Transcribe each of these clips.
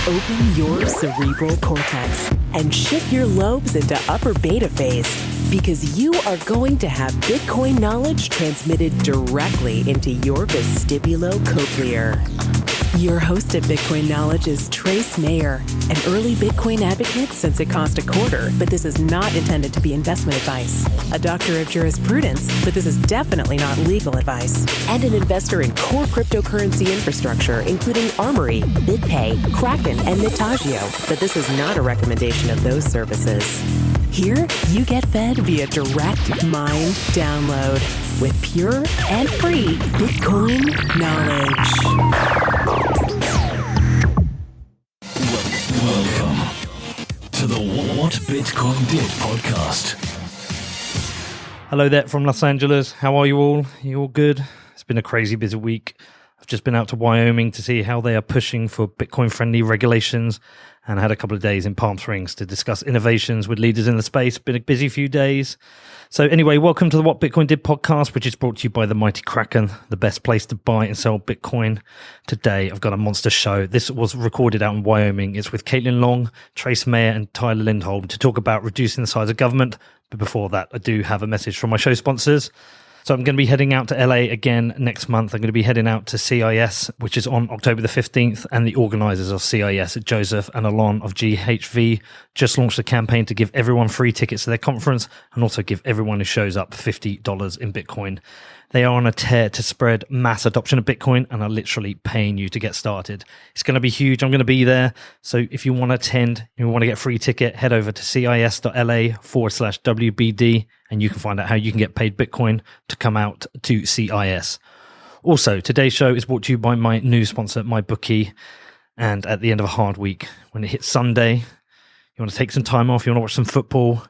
Open your cerebral cortex and shift your lobes into upper beta phase, because you are going to have Bitcoin knowledge transmitted directly into your vestibulocochlear. Your host at Bitcoin Knowledge is Trace Mayer, an early Bitcoin advocate since it cost $0.25, but this is not intended to be investment advice. A doctor of jurisprudence, but this is definitely not legal advice. And an investor in core cryptocurrency infrastructure, including Armory, BitPay, Kraken, and Nitagio, but this is not a recommendation of those services. Here, you get fed via direct mind download with pure and free Bitcoin knowledge. Welcome to the What Bitcoin Did podcast. Hello there from Los Angeles. How are you all? You all good? It's been a crazy busy week. I've just been out to Wyoming to see how they are pushing for Bitcoin-friendly regulations, and had a couple of days in Palm Springs to discuss innovations with leaders in the space. Been a busy few days. So anyway, welcome to the What Bitcoin Did podcast, which is brought to you by the mighty Kraken, the best place to buy and sell Bitcoin. Today, I've got a monster show. This was recorded out in Wyoming. It's with Caitlin Long, Trace Mayer, and Tyler Lindholm to talk about reducing the size of government. But before that, I do have a message from my show sponsors. So I'm going to be heading out to LA again next month. I'm going to be heading out to CIS, which is on October the 15th. And the organizers of CIS, Joseph and Alon of GHV, just launched a campaign to give everyone free tickets to their conference and also give everyone who shows up $50 in Bitcoin. They are on a tear to spread mass adoption of Bitcoin and are literally paying you to get started. It's going to be huge. I'm going to be there. So if you want to attend, you want to get a free ticket, head over to cis.la/WBD and you can find out how you can get paid Bitcoin to come out to CIS. Also, today's show is brought to you by my new sponsor, MyBookie. And at the end of a hard week, when it hits Sunday, you want to take some time off, you want to watch some football.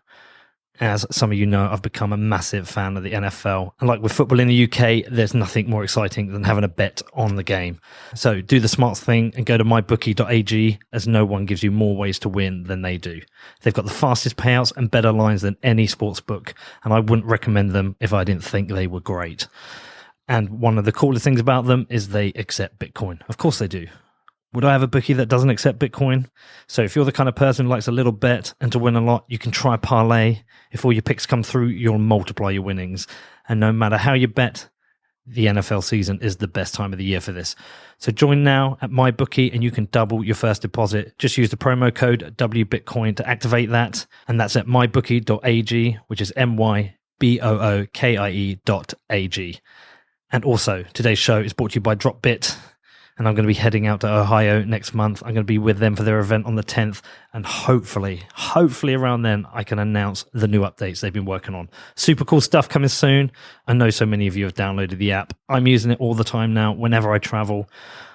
As some of you know, I've become a massive fan of the NFL. And like with football in the UK, there's nothing more exciting than having a bet on the game. So do the smart thing and go to mybookie.ag, as no one gives you more ways to win than they do. They've got the fastest payouts and better lines than any sports book, and I wouldn't recommend them if I didn't think they were great. And one of the coolest things about them is they accept Bitcoin. Of course they do. Would I have a bookie that doesn't accept Bitcoin? So if you're the kind of person who likes a little bet and to win a lot, you can try parlay. If all your picks come through, you'll multiply your winnings. And no matter how you bet, the NFL season is the best time of the year for this. So join now at MyBookie and you can double your first deposit. Just use the promo code WBitcoin to activate that. And that's at mybookie.ag, which is mybookie.ag. And also, today's show is brought to you by DropBit. And I'm going to be heading out to Ohio next month. I'm going to be with them for their event on the 10th. And hopefully around then, I can announce the new updates they've been working on. Super cool stuff coming soon. I know so many of you have downloaded the app. I'm using it all the time now, whenever I travel.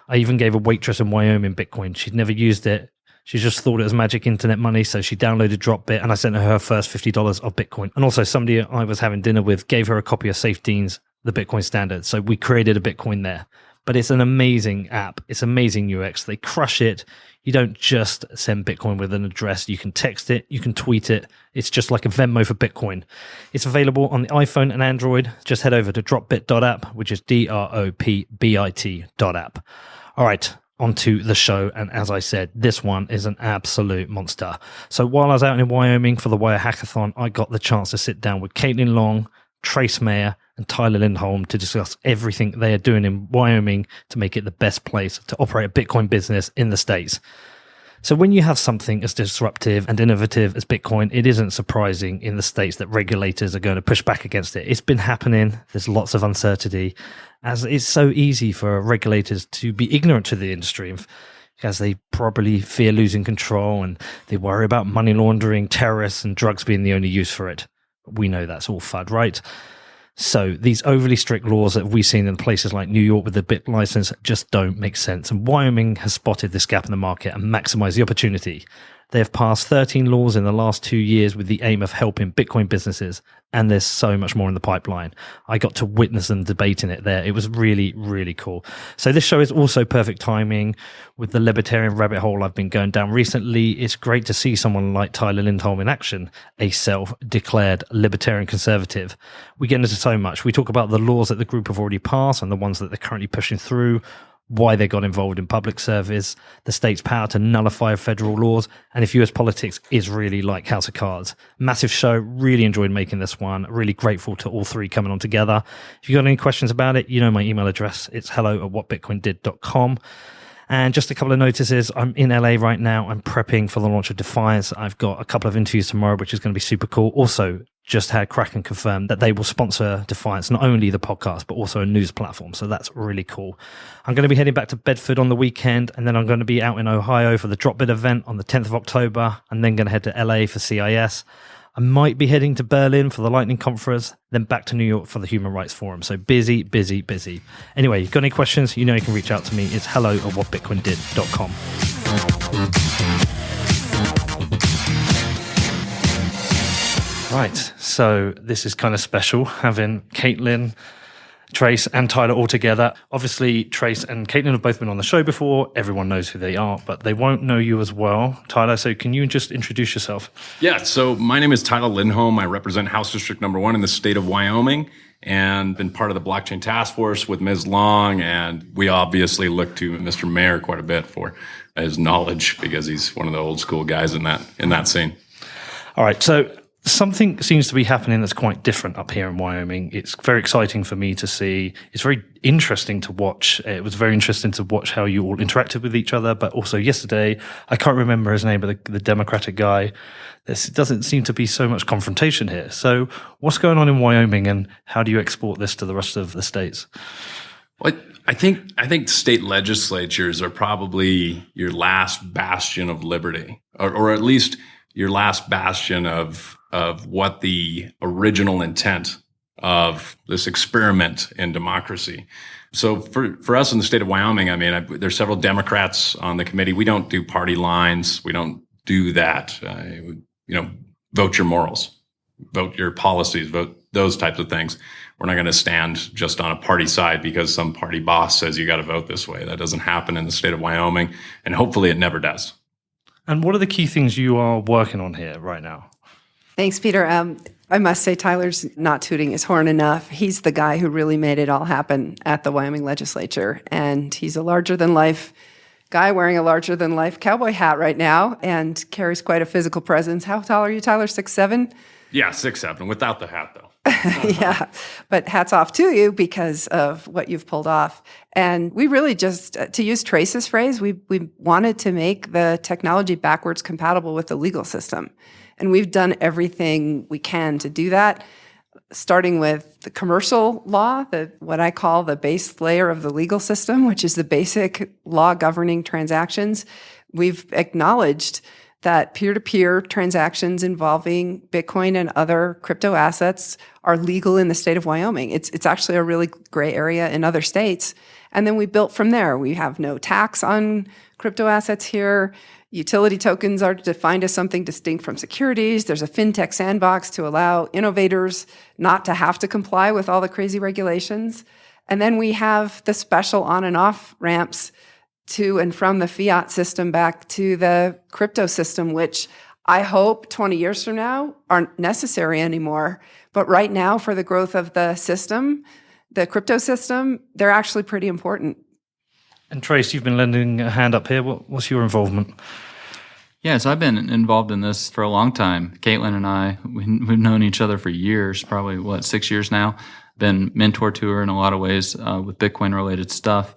I even gave a waitress in Wyoming Bitcoin. She'd never used it. She just thought it was magic internet money, so she downloaded DropBit, and I sent her first $50 of Bitcoin. And also somebody I was having dinner with gave her a copy of Safe Dean's The Bitcoin Standard. So we created a Bitcoin there. But it's an amazing app. It's amazing UX. They crush it. You don't just send Bitcoin with an address. You can text it. You can tweet it. It's just like a Venmo for Bitcoin. It's available on the iPhone and Android. Just head over to dropbit.app, which is DROPBIT.app. All right, on to the show. And as I said, this one is an absolute monster. So while I was out in Wyoming for the Wire Hackathon, I got the chance to sit down with Caitlin Long, Trace Mayer, and Tyler Lindholm to discuss everything they are doing in Wyoming to make it the best place to operate a Bitcoin business in the States. So when you have something as disruptive and innovative as Bitcoin, it isn't surprising in the States that regulators are going to push back against it. It's been happening. There's lots of uncertainty, as it's so easy for regulators to be ignorant to the industry, because they probably fear losing control and they worry about money laundering, terrorists, and drugs being the only use for it. We know that's all FUD, right? So these overly strict laws that we've seen in places like New York with the BIT license just don't make sense. And Wyoming has spotted this gap in the market and maximized the opportunity. They have passed 13 laws in the last 2 years with the aim of helping Bitcoin businesses, and there's so much more in the pipeline. I got to witness them debating it there. It was really, really cool. So this show is also perfect timing with the libertarian rabbit hole I've been going down recently. It's great to see someone like Tyler Lindholm in action, a self-declared libertarian conservative. We get into so much. We talk about the laws that the group have already passed and the ones that they're currently pushing through, why they got involved in public service, the state's power to nullify federal laws, and if US politics is really like House of Cards. Massive show. Really enjoyed making this one. Really grateful to all three coming on together. If you've got any questions about it, you know my email address. It's hello@whatbitcoindid.com. And just a couple of notices. I'm in LA right now. I'm prepping for the launch of Defiance. I've got a couple of interviews tomorrow, which is going to be super cool. Also, just had Kraken confirm that they will sponsor Defiance, not only the podcast, but also a news platform. So that's really cool. I'm going to be heading back to Bedford on the weekend, and then I'm going to be out in Ohio for the Dropbit event on the 10th of October, and then going to head to LA for CIS. I might be heading to Berlin for the Lightning Conference, then back to New York for the Human Rights Forum. So busy, busy, busy. Anyway, you've got any questions, you know you can reach out to me. It's hello@whatbitcoindid.com. Right, so this is kind of special, having Caitlin, Trace and Tyler all together. Obviously, Trace and Caitlin have both been on the show before. Everyone knows who they are, but they won't know you as well. Tyler, so can you just introduce yourself? Yeah, so my name is Tyler Lindholm. I represent House District Number 1 in the state of Wyoming and been part of the blockchain task force with Ms. Long. And we obviously look to Mr. Mayor quite a bit for his knowledge because he's one of the old school guys in that scene. All right, so something seems to be happening that's quite different up here in Wyoming. It's very exciting for me to see. It's very interesting to watch. It was very interesting to watch how you all interacted with each other. But also yesterday, I can't remember his name, but the Democratic guy, there doesn't seem to be so much confrontation here. So what's going on in Wyoming and how do you export this to the rest of the states? Well, I think state legislatures are probably your last bastion of liberty, or at least your last bastion of what the original intent of this experiment in democracy. So for us in the state of Wyoming, I mean, there's several Democrats on the committee. We don't do party lines. We don't do that. Vote your morals, vote your policies, vote those types of things. We're not going to stand just on a party side because some party boss says you got to vote this way. That doesn't happen in the state of Wyoming, and hopefully it never does. And what are the key things you are working on here right now? Thanks, Peter. I must say Tyler's not tooting his horn enough. He's the guy who really made it all happen at the Wyoming legislature. And he's a larger-than-life guy wearing a larger-than-life cowboy hat right now and carries quite a physical presence. How tall are you, Tyler? 6'7"? Yeah, 6'7", without the hat, though. Yeah, but hats off to you because of what you've pulled off. And we really just, to use Trace's phrase, we wanted to make the technology backwards compatible with the legal system. And we've done everything we can to do that, starting with the commercial law, what I call the base layer of the legal system, which is the basic law governing transactions. We've acknowledged that peer-to-peer transactions involving Bitcoin and other crypto assets are legal in the state of Wyoming. It's actually a really gray area in other states. And then we built from there. We have no tax on crypto assets here. Utility tokens are defined as something distinct from securities. There's a fintech sandbox to allow innovators not to have to comply with all the crazy regulations. And then we have the special on and off ramps to and from the fiat system back to the crypto system, which I hope 20 years from now aren't necessary anymore. But right now, for the growth of the system, the crypto system, they're actually pretty important. And Trace, you've been lending a hand up here. What's your involvement? Yeah, so I've been involved in this for a long time. Caitlin and I, we've known each other for years, probably, 6 years now. Been mentor to her in a lot of ways with Bitcoin-related stuff.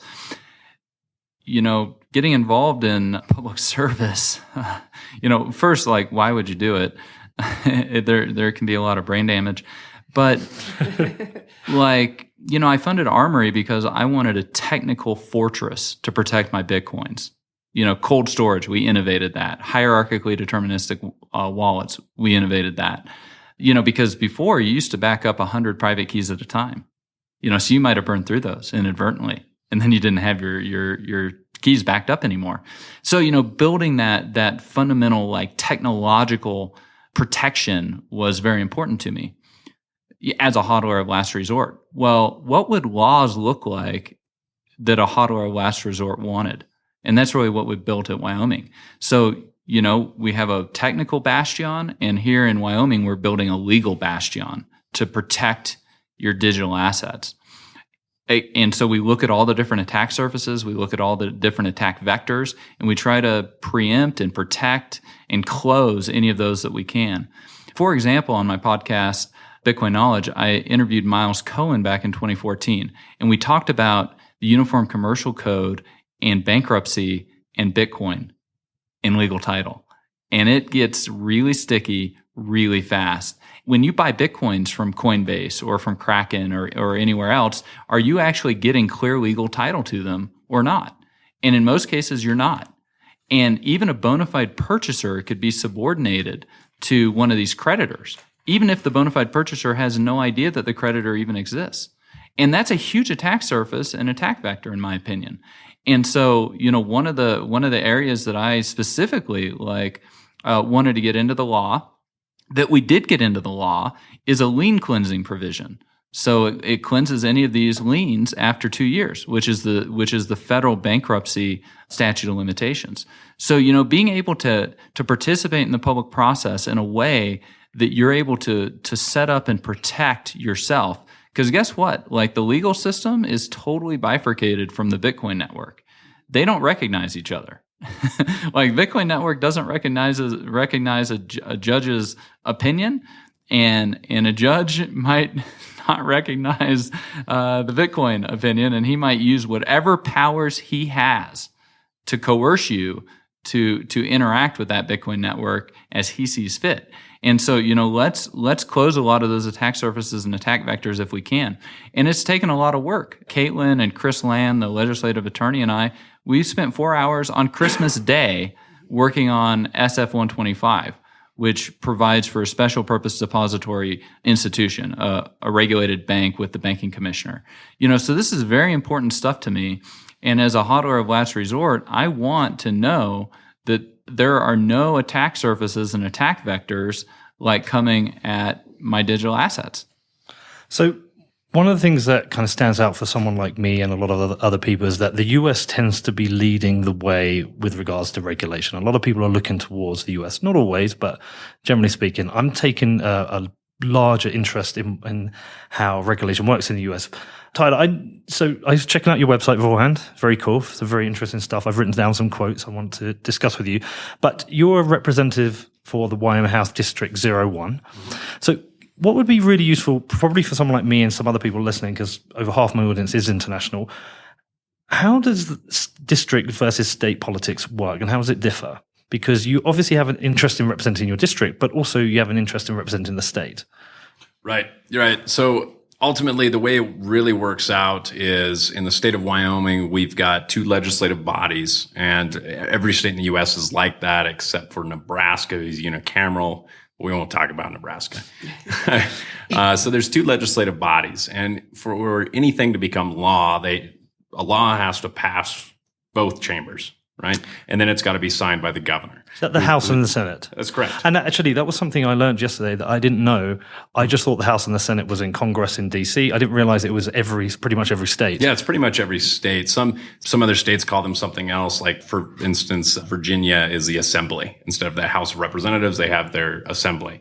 Getting involved in public service, first, why would you do it? There can be a lot of brain damage. But I funded Armory because I wanted a technical fortress to protect my Bitcoins. Cold storage, we innovated that. Hierarchically deterministic wallets, we innovated that. Because before you used to back up 100 private keys at a time. So you might have burned through those inadvertently, and then you didn't have your keys backed up anymore. So, building that fundamental technological protection was very important to me as a hodler of last resort. Well, what would laws look like that a hodler of last resort wanted? And that's really what we built at Wyoming. So, we have a technical bastion, and here in Wyoming, we're building a legal bastion to protect your digital assets. And so we look at all the different attack surfaces, we look at all the different attack vectors, and we try to preempt and protect and close any of those that we can. For example, on my podcast, Bitcoin Knowledge, I interviewed Miles Cohen back in 2014, and we talked about the Uniform Commercial Code and bankruptcy and Bitcoin in legal title. And it gets really sticky really fast. When you buy Bitcoins from Coinbase or from Kraken or anywhere else, are you actually getting clear legal title to them or not? And in most cases, you're not. And even a bona fide purchaser could be subordinated to one of these creditors, even if the bona fide purchaser has no idea that the creditor even exists. And that's a huge attack surface and attack vector, in my opinion. And so, one of the areas that I specifically wanted to get into the law, that we did get into the law, is a lien cleansing provision. So it cleanses any of these liens after 2 years, which is the federal bankruptcy statute of limitations. So, being able to participate in the public process in a way that you're able to set up and protect yourself. Because guess what? The legal system is totally bifurcated from the Bitcoin network. They don't recognize each other. Bitcoin network doesn't recognize a judge's opinion, and a judge might not recognize the Bitcoin opinion, and he might use whatever powers he has to coerce you to interact with that Bitcoin network as he sees fit. And so, let's close a lot of those attack surfaces and attack vectors if we can. And it's taken a lot of work. Caitlin and Chris Land, the legislative attorney, and I, we spent 4 hours on Christmas Day working on SF-125, which provides for a special purpose depository institution, a regulated bank with the banking commissioner. So this is very important stuff to me. And as a hodler of last resort, I want to know that there are no attack surfaces and attack vectors coming at my digital assets. So one of the things that kind of stands out for someone like me and a lot of other people is that the US tends to be leading the way with regards to regulation. A lot of people are looking towards the US, not always, but generally speaking. I'm taking a larger interest in how regulation works in the US. Tyler, I was checking out your website beforehand. Very cool. It's very interesting stuff. I've written down some quotes I want to discuss with you. But you're a representative for the Wyoming House District 01. So what would be really useful, probably for someone like me and some other people listening, because over half my audience is international, how does district versus state politics work and how does it differ? Because you obviously have an interest in representing your district, but also you have an interest in representing the state. Right. You're right. So ultimately, the way it really works out is in the state of Wyoming, we've got 2 legislative bodies, and every state in the U.S. is like that, except for Nebraska is unicameral. We won't talk about Nebraska. So there's 2 legislative bodies, and for anything to become law, a law has to pass both chambers, right? And then it's got to be signed by the governor. Is that the House and the Senate? That's correct. And actually, that was something I learned yesterday that I didn't know. I just thought the House and the Senate was in Congress in D.C. I didn't realize it was pretty much every state. Yeah, it's pretty much every state. Some other states call them something else. Like, for instance, Virginia is the Assembly. Instead of the House of Representatives, they have their Assembly.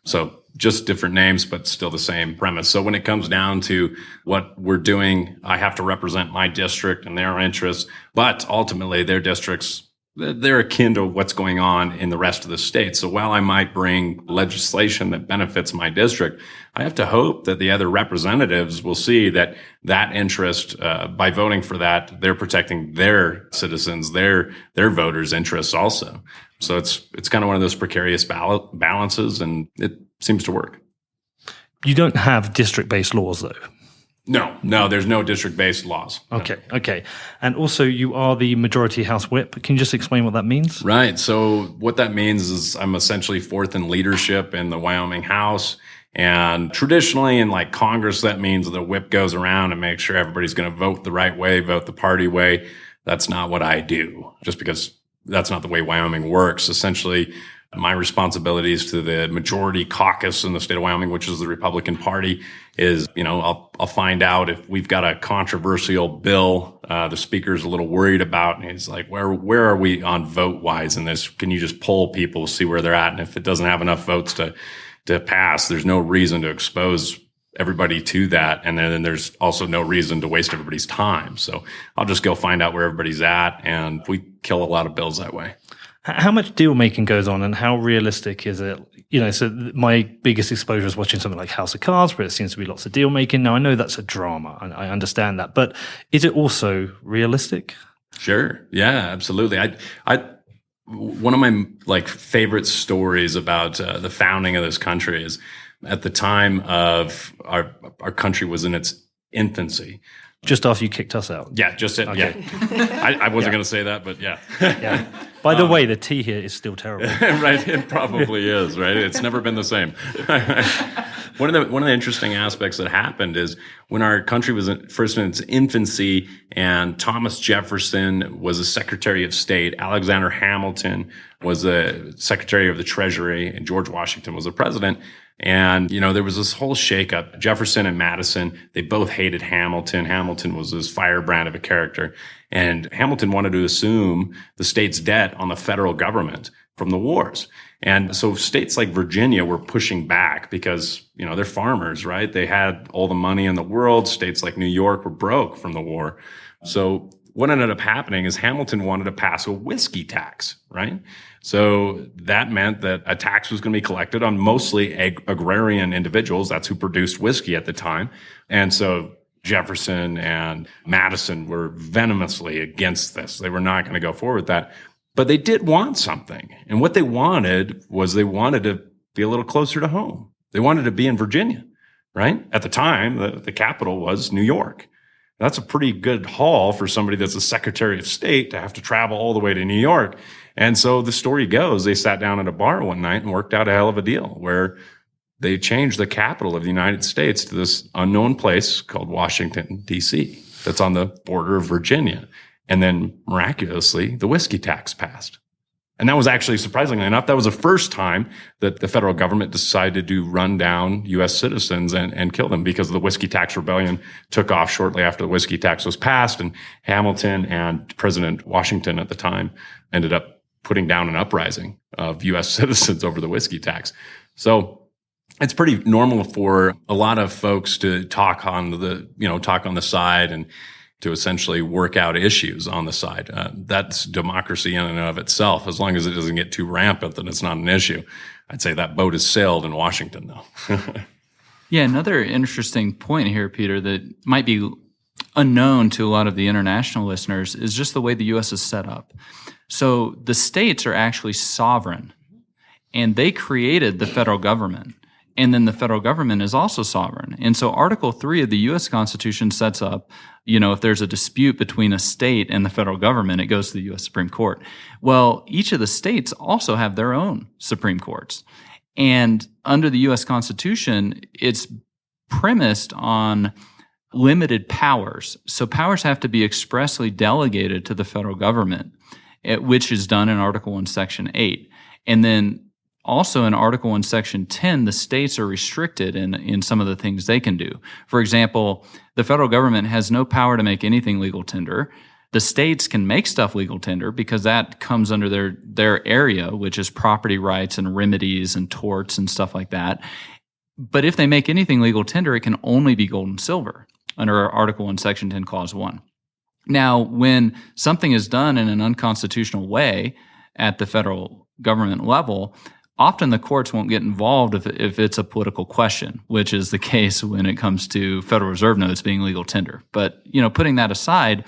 So just different names, but still the same premise. So when it comes down to what we're doing, I have to represent my district and their interests. But ultimately, their districts, they're akin to what's going on in the rest of the state. So while I might bring legislation that benefits my district, I have to hope that the other representatives will see that interest, by voting for that, they're protecting their citizens, their voters' interests also. So it's kind of one of those precarious balances, and it seems to work. You don't have district-based laws, though. No, there's no district-based laws. Okay. And also, you are the majority House Whip. Can you just explain what that means? Right. So what that means is I'm essentially 4th in leadership in the Wyoming House. And traditionally in Congress, that means the whip goes around and makes sure everybody's going to vote the right way, vote the party way. That's not what I do, just because that's not the way Wyoming works. Essentially, my responsibilities to the majority caucus in the state of Wyoming, which is the Republican Party, is, I'll find out if we've got a controversial bill the speaker's a little worried about, and he's like, where are we on vote wise in this? Can you just poll people, see where they're at? And if it doesn't have enough votes to pass, there's no reason to expose everybody to that. And then there's also no reason to waste everybody's time. So I'll just go find out where everybody's at, and we kill a lot of bills that way. How much deal making goes on, and how realistic is it? So my biggest exposure is watching something like House of Cards, where it seems to be lots of deal making. Now, I know that's a drama, and I understand that, but is it also realistic? Sure. Yeah, absolutely. One of my favorite stories about the founding of this country is at the time of our country was in its infancy. Just after you kicked us out. Yeah, just it. Okay. Yeah. I wasn't going to say that, but yeah. Yeah. By the way, the tea here is still terrible. Right, it probably is. Right, it's never been the same. One of the interesting aspects that happened is when our country was first in its infancy, and Thomas Jefferson was the Secretary of State, Alexander Hamilton was the Secretary of the Treasury, and George Washington was the president. And, there was this whole shakeup. Jefferson and Madison, they both hated Hamilton. Hamilton was this firebrand of a character. And Hamilton wanted to assume the state's debt on the federal government from the wars. And so states like Virginia were pushing back because, they're farmers, right? They had all the money in the world. States like New York were broke from the war. So what ended up happening is Hamilton wanted to pass a whiskey tax, right? So that meant that a tax was going to be collected on mostly agrarian individuals. That's who produced whiskey at the time. And so Jefferson and Madison were venomously against this. They were not going to go forward with that. But they did want something. And what they wanted to be a little closer to home. They wanted to be in Virginia, right? At the time, the capital was New York. That's a pretty good haul for somebody that's a Secretary of State to have to travel all the way to New York. And so the story goes, they sat down at a bar one night and worked out a hell of a deal where they changed the capital of the United States to this unknown place called Washington, D.C. that's on the border of Virginia. And then miraculously, the whiskey tax passed. And that was actually, surprisingly enough, that was the first time that the federal government decided to run down U.S. citizens and kill them, because the whiskey tax rebellion took off shortly after the whiskey tax was passed. And Hamilton and President Washington at the time ended up putting down an uprising of U.S. citizens over the whiskey tax. So it's pretty normal for a lot of folks to talk on the side and to essentially work out issues on the side. That's democracy in and of itself. As long as it doesn't get too rampant, then it's not an issue. I'd say that boat has sailed in Washington, though. Yeah, another interesting point here, Peter, that might be unknown to a lot of the international listeners is just the way the U.S. is set up. So the states are actually sovereign, and they created the federal government. And then the federal government is also sovereign. And so Article 3 of the U.S. Constitution sets up, if there's a dispute between a state and the federal government, it goes to the U.S. Supreme Court. Well, each of the states also have their own Supreme Courts. And under the U.S. Constitution, it's premised on limited powers. So powers have to be expressly delegated to the federal government, which is done in Article 1, Section 8. And then also in Article 1, Section 10, the states are restricted in some of the things they can do. For example, the federal government has no power to make anything legal tender. The states can make stuff legal tender because that comes under their area, which is property rights and remedies and torts and stuff like that. But if they make anything legal tender, it can only be gold and silver under Article 1, Section 10, Clause 1. Now, when something is done in an unconstitutional way at the federal government level, often the courts won't get involved if it's a political question, which is the case when it comes to Federal Reserve notes being legal tender. But, putting that aside,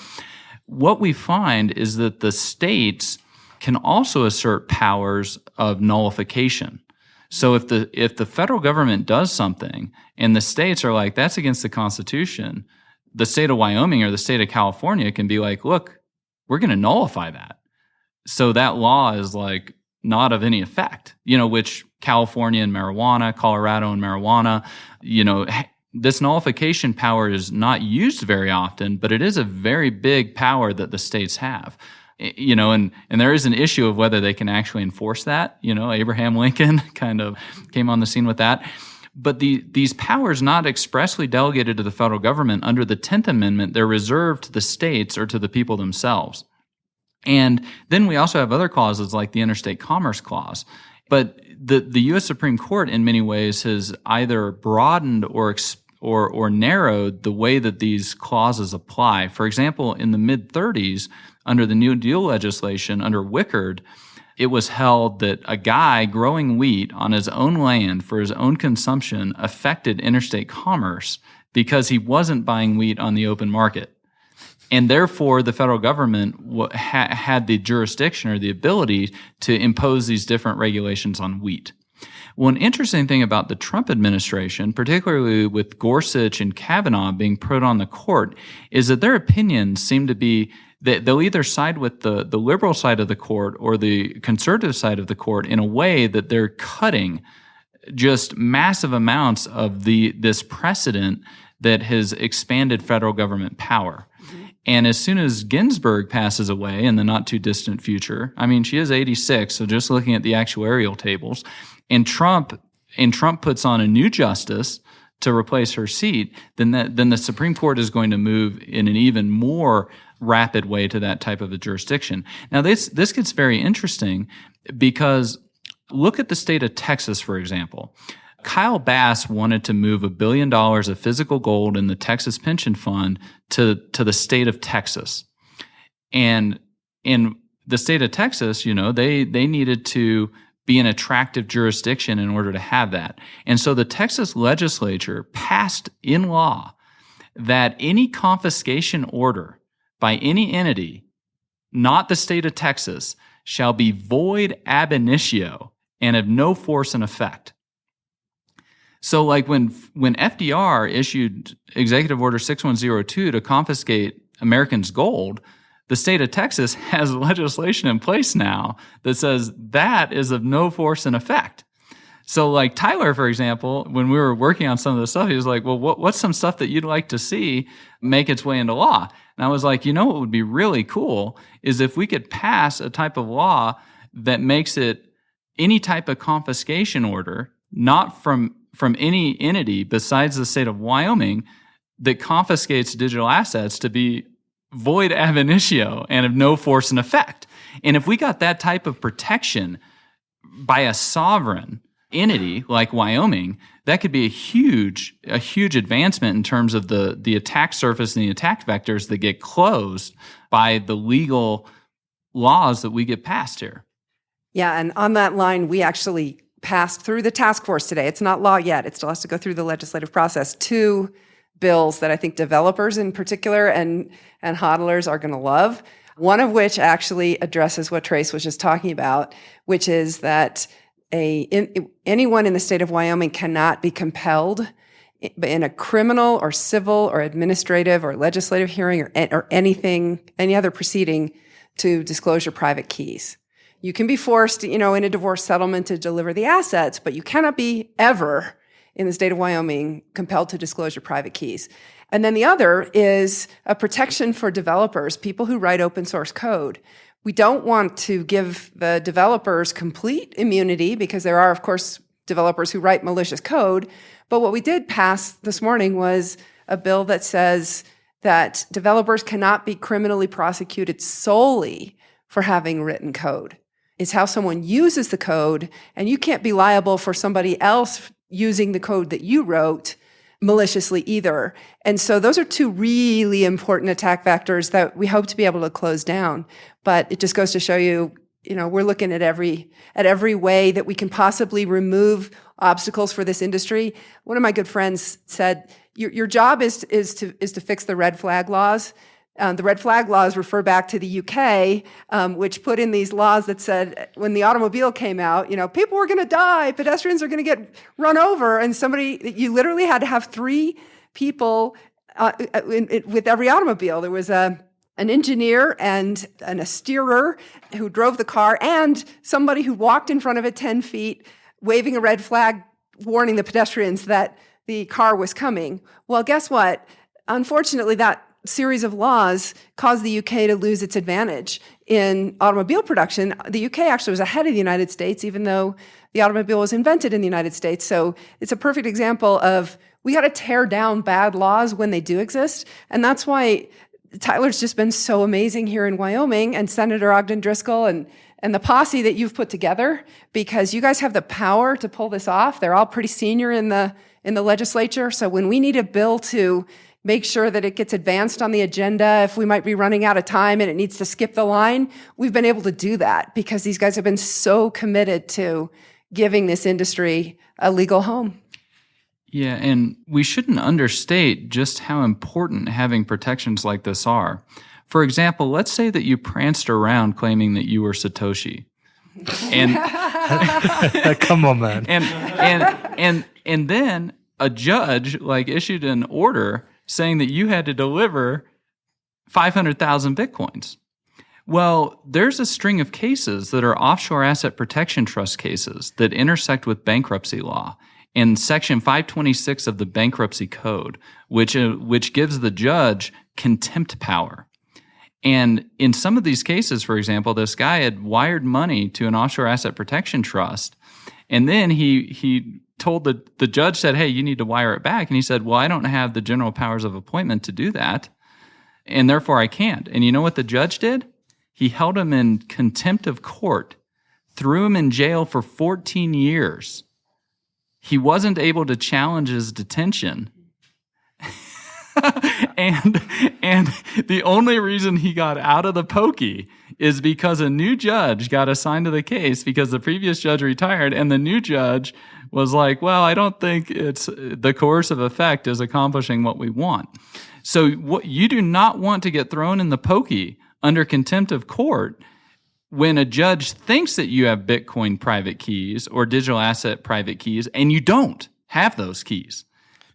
what we find is that the states can also assert powers of nullification. So if the federal government does something and the states are like, that's against the Constitution, the state of Wyoming or the state of California can be like, look, we're going to nullify that. So that law is like not of any effect, which California and marijuana, Colorado and marijuana, this nullification power is not used very often, but it is a very big power that the states have. And there is an issue of whether they can actually enforce that. Abraham Lincoln kind of came on the scene with that. But these powers not expressly delegated to the federal government under the 10th Amendment, they're reserved to the states or to the people themselves. And then we also have other clauses like the Interstate Commerce Clause. But the U.S. Supreme Court in many ways has either broadened or or narrowed the way that these clauses apply. For example, in the mid-30s, under the New Deal legislation, under Wickard, it was held that a guy growing wheat on his own land for his own consumption affected interstate commerce because he wasn't buying wheat on the open market. And therefore, the federal government had the jurisdiction or the ability to impose these different regulations on wheat. One interesting thing about the Trump administration, particularly with Gorsuch and Kavanaugh being put on the court, is that their opinions seem to be that they'll either side with the liberal side of the court or the conservative side of the court in a way that they're cutting just massive amounts of this precedent that has expanded federal government power. And as soon as Ginsburg passes away in the not too distant future, I mean, she is 86, so just looking at the actuarial tables, and Trump puts on a new justice to replace her seat, then the Supreme Court is going to move in an even more rapid way to that type of a jurisdiction. Now, this gets very interesting because look at the state of Texas, for example. Kyle Bass wanted to move $1 billion of physical gold in the Texas Pension Fund to the state of Texas. And in the state of Texas, they needed to be an attractive jurisdiction in order to have that. And so the Texas legislature passed in law that any confiscation order by any entity, not the state of Texas, shall be void ab initio and of no force and effect. So like when FDR issued Executive Order 6102 to confiscate Americans' gold, the state of Texas has legislation in place now that says that is of no force and effect. So like Tyler, for example, when we were working on some of the stuff, he was like, well, what's some stuff that you'd like to see make its way into law? And I was like, what would be really cool is if we could pass a type of law that makes it any type of confiscation order, not from any entity besides the state of Wyoming, that confiscates digital assets to be void ab initio and of no force and effect. And if we got that type of protection by a sovereign entity like Wyoming, that could be a huge advancement in terms of the attack surface and the attack vectors that get closed by the legal laws that we get passed here. Yeah, and on that line, we actually passed through the task force today. It's not law yet. It still has to go through the legislative process. 2 bills that I think developers in particular and hodlers are going to love. One of which actually addresses what Trace was just talking about, which is that anyone in the state of Wyoming cannot be compelled in a criminal or civil or administrative or legislative hearing or any other proceeding to disclose your private keys. You can be forced, in a divorce settlement to deliver the assets, but you cannot be ever in the state of Wyoming compelled to disclose your private keys. And then the other is a protection for developers, people who write open source code. We don't want to give the developers complete immunity because there are, of course, developers who write malicious code. But what we did pass this morning was a bill that says that developers cannot be criminally prosecuted solely for having written code. It's how someone uses the code, and you can't be liable for somebody else using the code that you wrote maliciously either. And so those are 2 really important attack vectors that we hope to be able to close down. But it just goes to show you, we're looking at every way that we can possibly remove obstacles for this industry. One of my good friends said, your job is to fix the red flag laws. The red flag laws refer back to the UK, which put in these laws that said when the automobile came out, people were going to die, pedestrians are going to get run over, and you literally had to have 3 people with every automobile. There was an engineer and a steerer who drove the car, and somebody who walked in front of it 10 feet, waving a red flag, warning the pedestrians that the car was coming. Well, guess what? Unfortunately, that series of laws caused the UK to lose its advantage in automobile production. The UK actually was ahead of the United States, even though the automobile was invented in the United States. So it's a perfect example of we got to tear down bad laws when they do exist. And that's why Tyler's just been so amazing here in Wyoming, and Senator Ogden Driscoll and the posse that you've put together, because you guys have the power to pull this off. They're all pretty senior in the in the legislature. So when we need a bill to make sure that it gets advanced on the agenda, if we might be running out of time and it needs to skip the line, we've been able to do that because these guys have been so committed to giving this industry a legal home. Yeah, and we shouldn't understate just how important having protections like this are. For example, let's say that you pranced around claiming that you were Satoshi. And come on, man. And then a judge issued an order saying that you had to deliver 500,000 Bitcoins. Well, there's a string of cases that are offshore asset protection trust cases that intersect with bankruptcy law in Section 526 of the Bankruptcy Code, which gives the judge contempt power. And in some of these cases, for example, this guy had wired money to an offshore asset protection trust, and then he told the judge said, hey, you need to wire it back. And he said, well, I don't have the general powers of appointment to do that, and therefore I can't. And you know what the judge did? He held him in contempt of court, threw him in jail for 14 years. He wasn't able to challenge his detention. and the only reason he got out of the pokey is because a new judge got assigned to the case because the previous judge retired, and the new judge was like, well, I don't think it's the coercive effect is accomplishing what we want. So what you do not want to get thrown in the pokey under contempt of court when a judge thinks that you have Bitcoin private keys or digital asset private keys and you don't have those keys,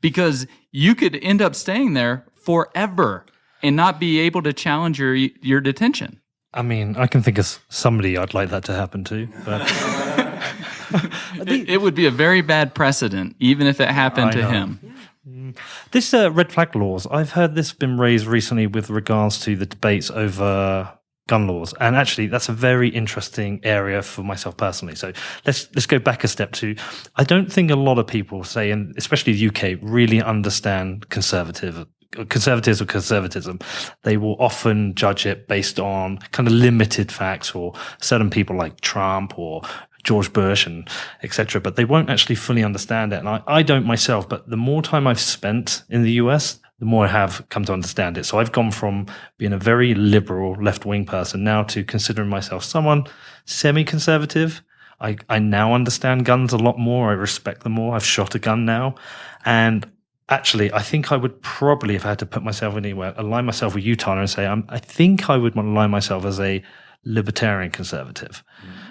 because you could end up staying there forever and not be able to challenge your detention. I mean, I can think of somebody I'd like that to happen to. But it would be a very bad precedent, even if it happened to him. This red flag laws, I've heard this been raised recently with regards to the debates over gun laws, and actually that's a very interesting area for myself personally. So let's go back a step to, I don't think a lot of people, say, and especially the UK, really understand conservatives or conservatism. They will often judge it based on kind of limited facts or certain people like Trump or George Bush and etc., but they won't actually fully understand it. And I don't myself, but the more time I've spent in the US, the more I have come to understand it. So I've gone from being a very liberal left-wing person now to considering myself someone semi-conservative. I now understand guns a lot more. I respect them more. I've shot a gun now. And actually, I think I would probably, if I had to put myself anywhere, align myself with you, Tyler, and say, I think I would want to align myself as a libertarian conservative.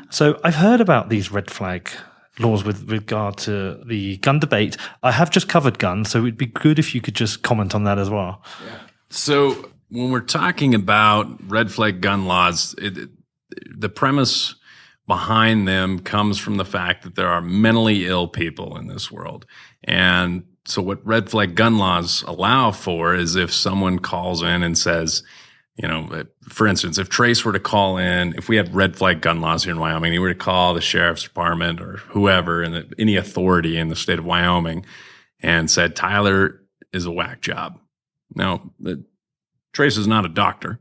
So I've heard about these red flag laws with regard to the gun debate. I have just covered guns, so it'd be good if you could just comment on that as well. Yeah. So when we're talking about red flag gun laws, the premise behind them comes from the fact that there are mentally ill people in this world. And so what red flag gun laws allow for is if someone calls in and says, you know, for instance, if Trace were to call in, if we had red flag gun laws here in Wyoming, he were to call the sheriff's department or whoever and any authority in the state of Wyoming and said, Tyler is a whack job. Now, Trace is not a doctor,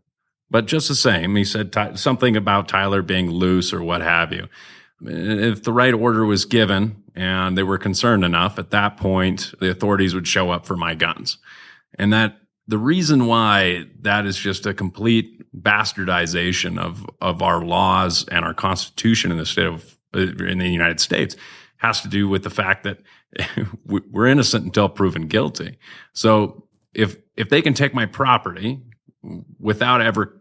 but just the same, he said something about Tyler being loose or what have you. If the right order was given and they were concerned enough, at that point, the authorities would show up for my guns. And that the reason why that is just a complete bastardization of our laws and our Constitution in the United States has to do with the fact that we're innocent until proven guilty. So if they can take my property without ever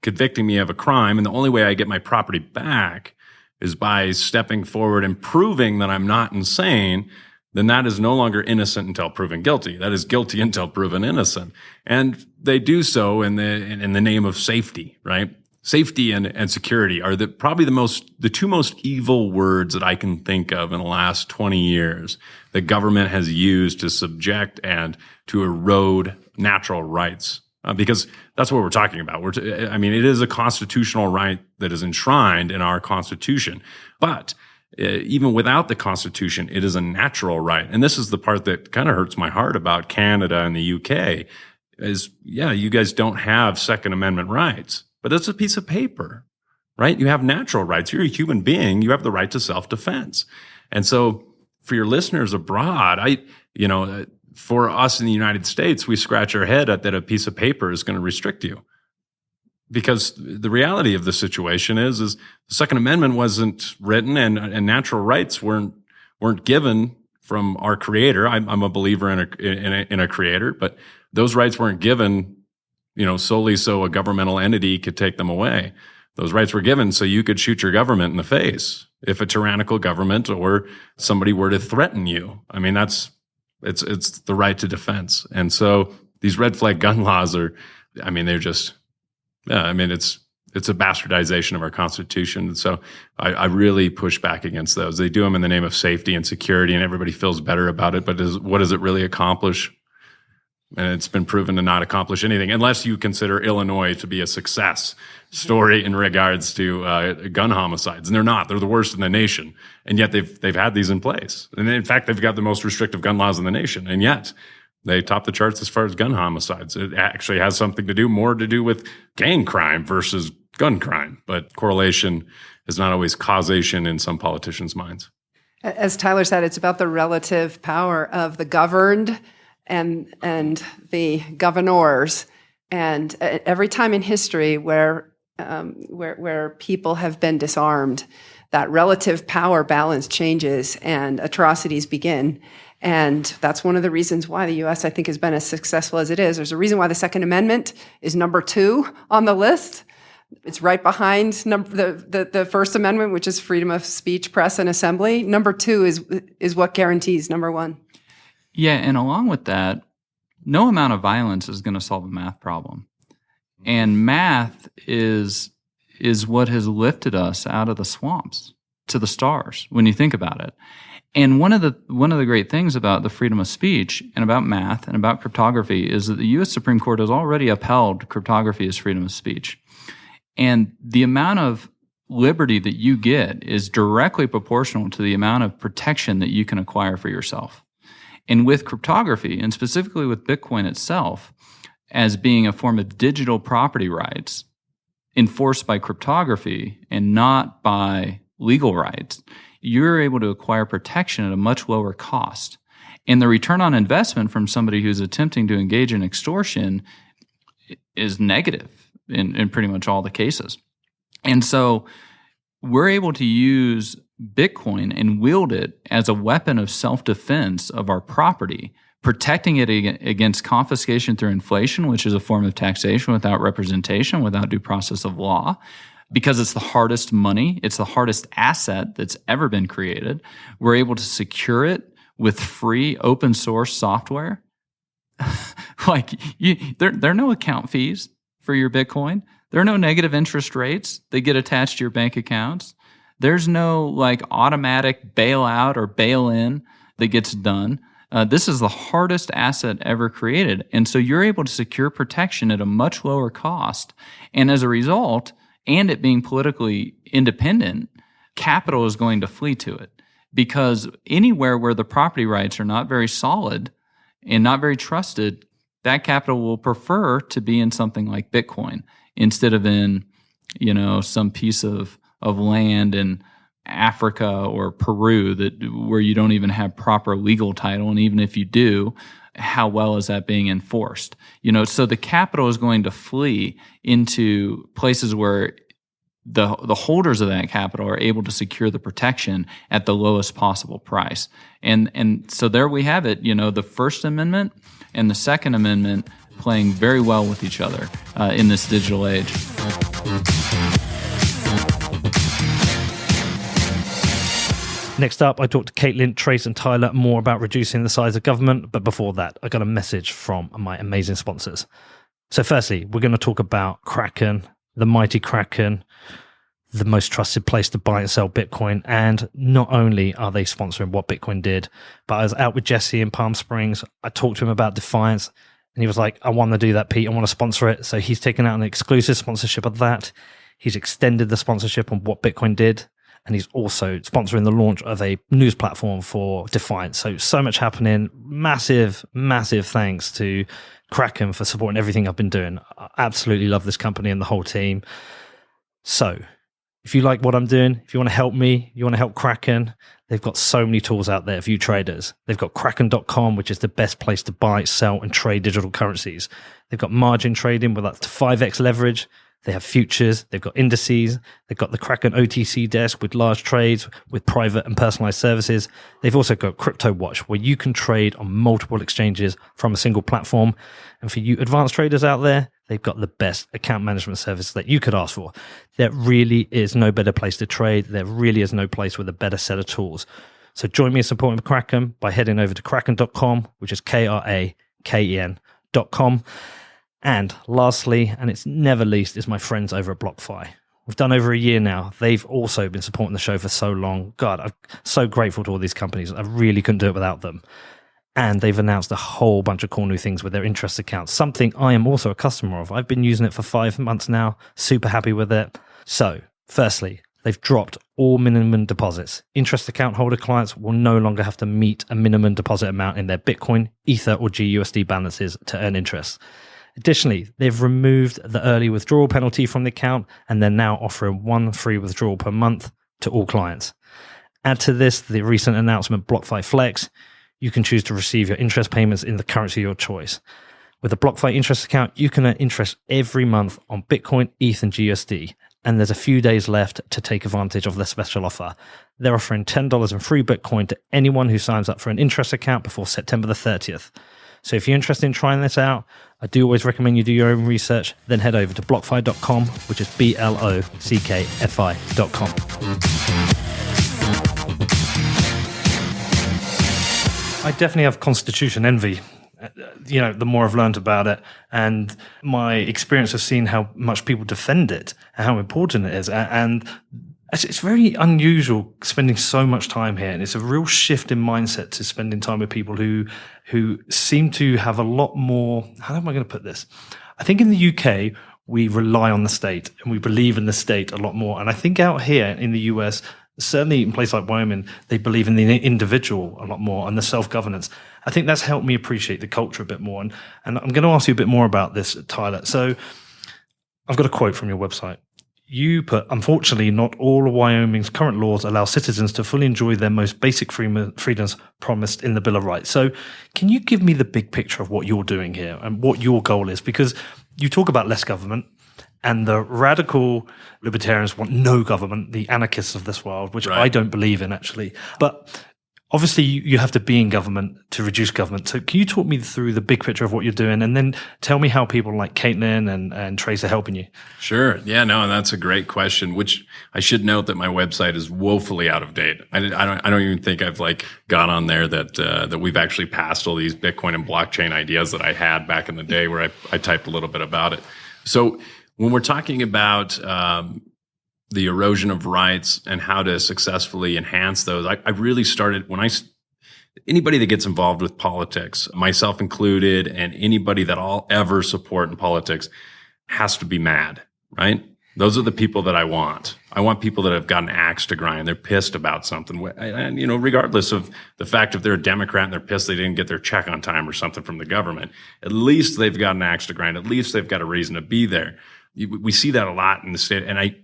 convicting me of a crime, and the only way I get my property back is by stepping forward and proving that I'm not insane, then that is no longer innocent until proven guilty. That is guilty until proven innocent. And they do so in the name of safety, right? Safety and security are probably the two most evil words that I can think of in the last 20 years that government has used to subject and to erode natural rights. Because that's what we're talking about. It is a constitutional right that is enshrined in our Constitution. But even without the Constitution, it is a natural right. And this is the part that kind of hurts my heart about Canada and the UK is, yeah, you guys don't have Second Amendment rights, but it's a piece of paper, right? You have natural rights. You're a human being. You have the right to self-defense. And so for your listeners abroad, For us in the United States, we scratch our head at that a piece of paper is going to restrict you. Because the reality of the situation is the Second Amendment wasn't written and natural rights weren't given from our creator. I'm a believer in a creator, but those rights weren't given, solely so a governmental entity could take them away. Those rights were given so you could shoot your government in the face if a tyrannical government or somebody were to threaten you. I mean, it's the right to defense. And so these red flag gun laws they're just, it's a bastardization of our Constitution. And so I really push back against those. They do them in the name of safety and security, and everybody feels better about it. But what does it really accomplish? And it's been proven to not accomplish anything, unless you consider Illinois to be a success story in regards to gun homicides. And they're not. They're the worst in the nation. And yet they've had these in place. And in fact, they've got the most restrictive gun laws in the nation. And yet they top the charts as far as gun homicides. It actually has something more to do with gang crime versus gun crime. But correlation is not always causation in some politicians' minds. As Tyler said, it's about the relative power of the governed and the governors. And every time in history where people have been disarmed, that relative power balance changes and atrocities begin. And that's one of the reasons why the U.S., I think, has been as successful as it is. There's a reason why the Second Amendment is number 2 on the list. It's right behind the First Amendment, which is freedom of speech, press, and assembly. Number 2 is what guarantees number 1. Yeah, and along with that, no amount of violence is going to solve a math problem. And math is what has lifted us out of the swamps to the stars when you think about it. And one of the great things about the freedom of speech and about math and about cryptography is that the U.S. Supreme Court has already upheld cryptography as freedom of speech. And the amount of liberty that you get is directly proportional to the amount of protection that you can acquire for yourself. And with cryptography, and specifically with Bitcoin itself, as being a form of digital property rights enforced by cryptography and not by legal rights, you're able to acquire protection at a much lower cost. And the return on investment from somebody who's attempting to engage in extortion is negative in pretty much all the cases. And so we're able to use Bitcoin and wield it as a weapon of self-defense of our property, protecting it against confiscation through inflation, which is a form of taxation without representation, without due process of law, because it's the hardest money, it's the hardest asset that's ever been created. We're able to secure it with free open source software. There are no account fees for your Bitcoin. There are no negative interest rates that get attached to your bank accounts. There's no automatic bailout or bail-in that gets done. This is the hardest asset ever created. And so you're able to secure protection at a much lower cost. And as a result, and it being politically independent, capital is going to flee to it. Because anywhere where the property rights are not very solid and not very trusted, that capital will prefer to be in something like Bitcoin instead of in, some piece of land in Africa or Peru where you don't even have proper legal title. And even if you do, how well is that being enforced? So the capital is going to flee into places where the holders of that capital are able to secure the protection at the lowest possible price. And so there we have it, the First Amendment and the Second Amendment playing very well with each other in this digital age. Next up, I talked to Caitlin, Trace, and Tyler more about reducing the size of government. But before that, I got a message from my amazing sponsors. So firstly, we're going to talk about Kraken, the mighty Kraken, the most trusted place to buy and sell Bitcoin. And not only are they sponsoring What Bitcoin Did, but I was out with Jesse in Palm Springs. I talked to him about Defiance, and he was like, I want to do that, Pete. I want to sponsor it. So he's taken out an exclusive sponsorship of that. He's extended the sponsorship on What Bitcoin Did. And he's also sponsoring the launch of a news platform for Defiance. So much happening. Massive, massive thanks to Kraken for supporting everything I've been doing. I absolutely love this company and the whole team. So If you like what I'm doing, if you want to help me, you want to help Kraken, they've got so many tools out there for you traders. They've got Kraken.com, which is the best place to buy, sell, and trade digital currencies. They've got margin trading with up to 5x leverage. They have futures, they've got indices, they've got the Kraken OTC desk with large trades, with private and personalized services. They've also got Crypto Watch, where you can trade on multiple exchanges from a single platform. And for you advanced traders out there, they've got the best account management service that you could ask for. There really is no better place to trade. There really is no place with a better set of tools. So join me in supporting Kraken by heading over to kraken.com, which is KRAKEN.com. And lastly, and it's never least, is my friends over at BlockFi. We've done over a year now. They've also been supporting the show for so long. God, I'm so grateful to all these companies. I really couldn't do it without them. And they've announced a whole bunch of cool new things with their interest accounts, something I am also a customer of. I've been using it for 5 months now, super happy with it. So, firstly, they've dropped all minimum deposits. Interest account holder clients will no longer have to meet a minimum deposit amount in their Bitcoin, Ether, or GUSD balances to earn interest. Additionally, they've removed the early withdrawal penalty from the account, and they're now offering 1 free withdrawal per month to all clients. Add to this the recent announcement BlockFi Flex. You can choose to receive your interest payments in the currency of your choice. With a BlockFi interest account, you can earn interest every month on Bitcoin, ETH, and GUSD. And there's a few days left to take advantage of their special offer. They're offering $10 in free Bitcoin to anyone who signs up for an interest account before September the 30th. So if you're interested in trying this out, I do always recommend you do your own research. Then head over to blockfi.com, which is BLOCKFI.com. I definitely have constitution envy. The more I've learned about it, and my experience of seeing how much people defend it and how important it is. And it's very unusual spending so much time here. And it's a real shift in mindset to spending time with people who seem to have a lot more, how am I going to put this? I think in the UK, we rely on the state and we believe in the state a lot more. And I think out here in the US, certainly in places like Wyoming, they believe in the individual a lot more and the self-governance. I think that's helped me appreciate the culture a bit more. And I'm going to ask you a bit more about this, Tyler. So I've got a quote from your website. You put, unfortunately, not all of Wyoming's current laws allow citizens to fully enjoy their most basic freedoms promised in the Bill of Rights. So can you give me the big picture of what you're doing here and what your goal is? Because you talk about less government, and the radical libertarians want no government, the anarchists of this world, which I don't believe in, actually. But obviously, you have to be in government to reduce government. So can you talk me through the big picture of what you're doing, and then tell me how people like Caitlin and Trace are helping you? Sure. Yeah, no, and that's a great question, which I should note that my website is woefully out of date. I don't even think I've got on there that we've actually passed all these Bitcoin and blockchain ideas that I had back in the day where I typed a little bit about it. So when we're talking about the erosion of rights and how to successfully enhance those, I really started anybody that gets involved with politics, myself included, and anybody that I'll ever support in politics has to be mad, right? Those are the people that I want. I want people that have got an axe to grind. They're pissed about something. And, regardless of the fact if they're a Democrat and they're pissed they didn't get their check on time or something from the government, at least they've got an axe to grind. At least they've got a reason to be there. We see that a lot in the state. And I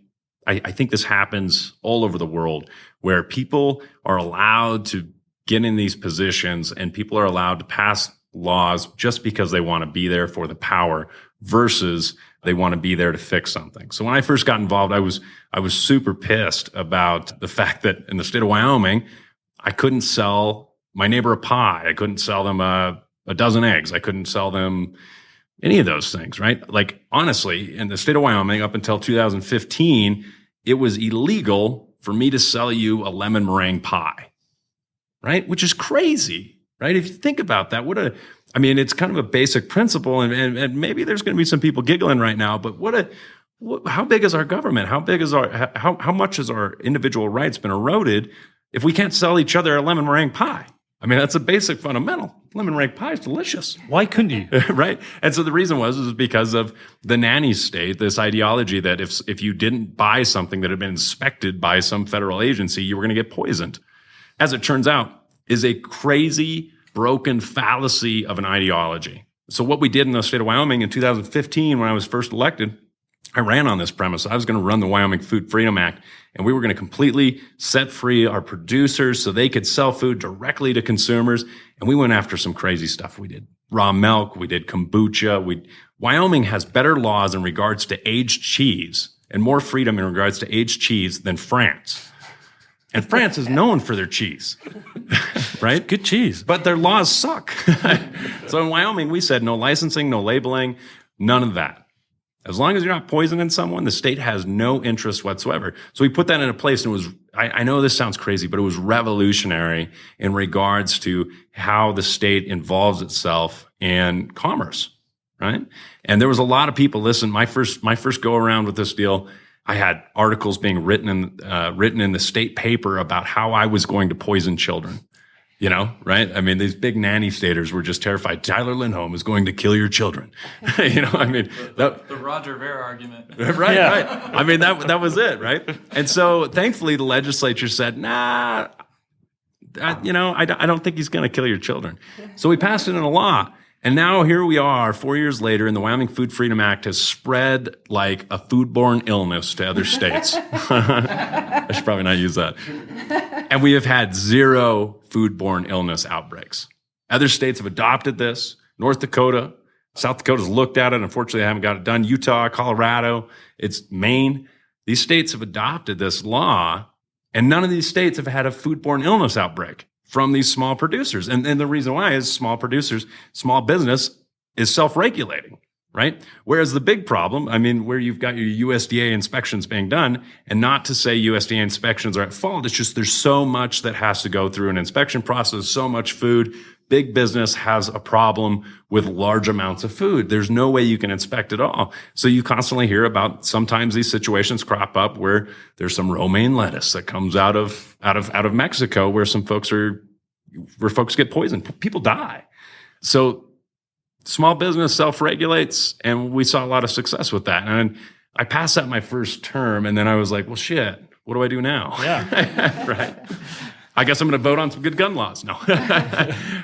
think this happens all over the world where people are allowed to get in these positions and people are allowed to pass laws just because they want to be there for the power versus they want to be there to fix something. So when I first got involved, I was super pissed about the fact that in the state of Wyoming, I couldn't sell my neighbor a pie. I couldn't sell them a dozen eggs. I couldn't sell them any of those things, right? Like, honestly, in the state of Wyoming, up until 2015, it was illegal for me to sell you a lemon meringue pie, right? Which is crazy, right? If you think about that, it's kind of a basic principle, and maybe there's going to be some people giggling right now, but how big is our government? How much has our individual rights been eroded if we can't sell each other a lemon meringue pie? I mean, that's a basic fundamental. Lemon meringue pie is delicious. Why couldn't you? Right? And so the reason was because of the nanny state, this ideology that if you didn't buy something that had been inspected by some federal agency, you were going to get poisoned. As it turns out, is a crazy, broken fallacy of an ideology. So what we did in the state of Wyoming in 2015 when I was first elected I ran on this premise. I was going to run the Wyoming Food Freedom Act, and we were going to completely set free our producers so they could sell food directly to consumers. And we went after some crazy stuff. We did raw milk. We did kombucha. Wyoming has better laws in regards to aged cheese and more freedom in regards to aged cheese than France. And France is known for their cheese, right? Good cheese. But their laws suck. So in Wyoming, we said no licensing, no labeling, none of that. As long as you're not poisoning someone, the state has no interest whatsoever. So we put that into place, and it was, I know this sounds crazy, but it was revolutionary in regards to how the state involves itself in commerce, right? And there was a lot of people, listen, my first go around with this deal, I had articles being written in the state paper about how I was going to poison children. You know, right? I mean, these big nanny staters were just terrified. Tyler Lindholm is going to kill your children. You know, I mean, the Roger Ver argument. Right, yeah. Right. I mean, that was it, right? And so, thankfully, the legislature said, "Nah, I don't think he's going to kill your children." So we passed it into law, and now here we are, 4 years later, and the Wyoming Food Freedom Act has spread like a foodborne illness to other states. I should probably not use that. And we have had 0 foodborne illness outbreaks. Other states have adopted this. North Dakota, South Dakota's looked at it. Unfortunately, they haven't got it done. Utah, Colorado, it's Maine. These states have adopted this law, and none of these states have had a foodborne illness outbreak from these small producers. And the reason why is small producers, small business is self-regulating, right? Whereas the big problem, I mean, where you've got your USDA inspections being done, and not to say USDA inspections are at fault, it's just there's so much that has to go through an inspection process, so much food. Big business has a problem with large amounts of food. There's no way you can inspect it all. So you constantly hear about sometimes these situations crop up where there's some romaine lettuce that comes out of Mexico where folks get poisoned. People die. So small business self-regulates, and we saw a lot of success with that. And I passed that my first term, and then I was like, well, shit, what do I do now? Yeah. Right. I guess I'm going to vote on some good gun laws. No.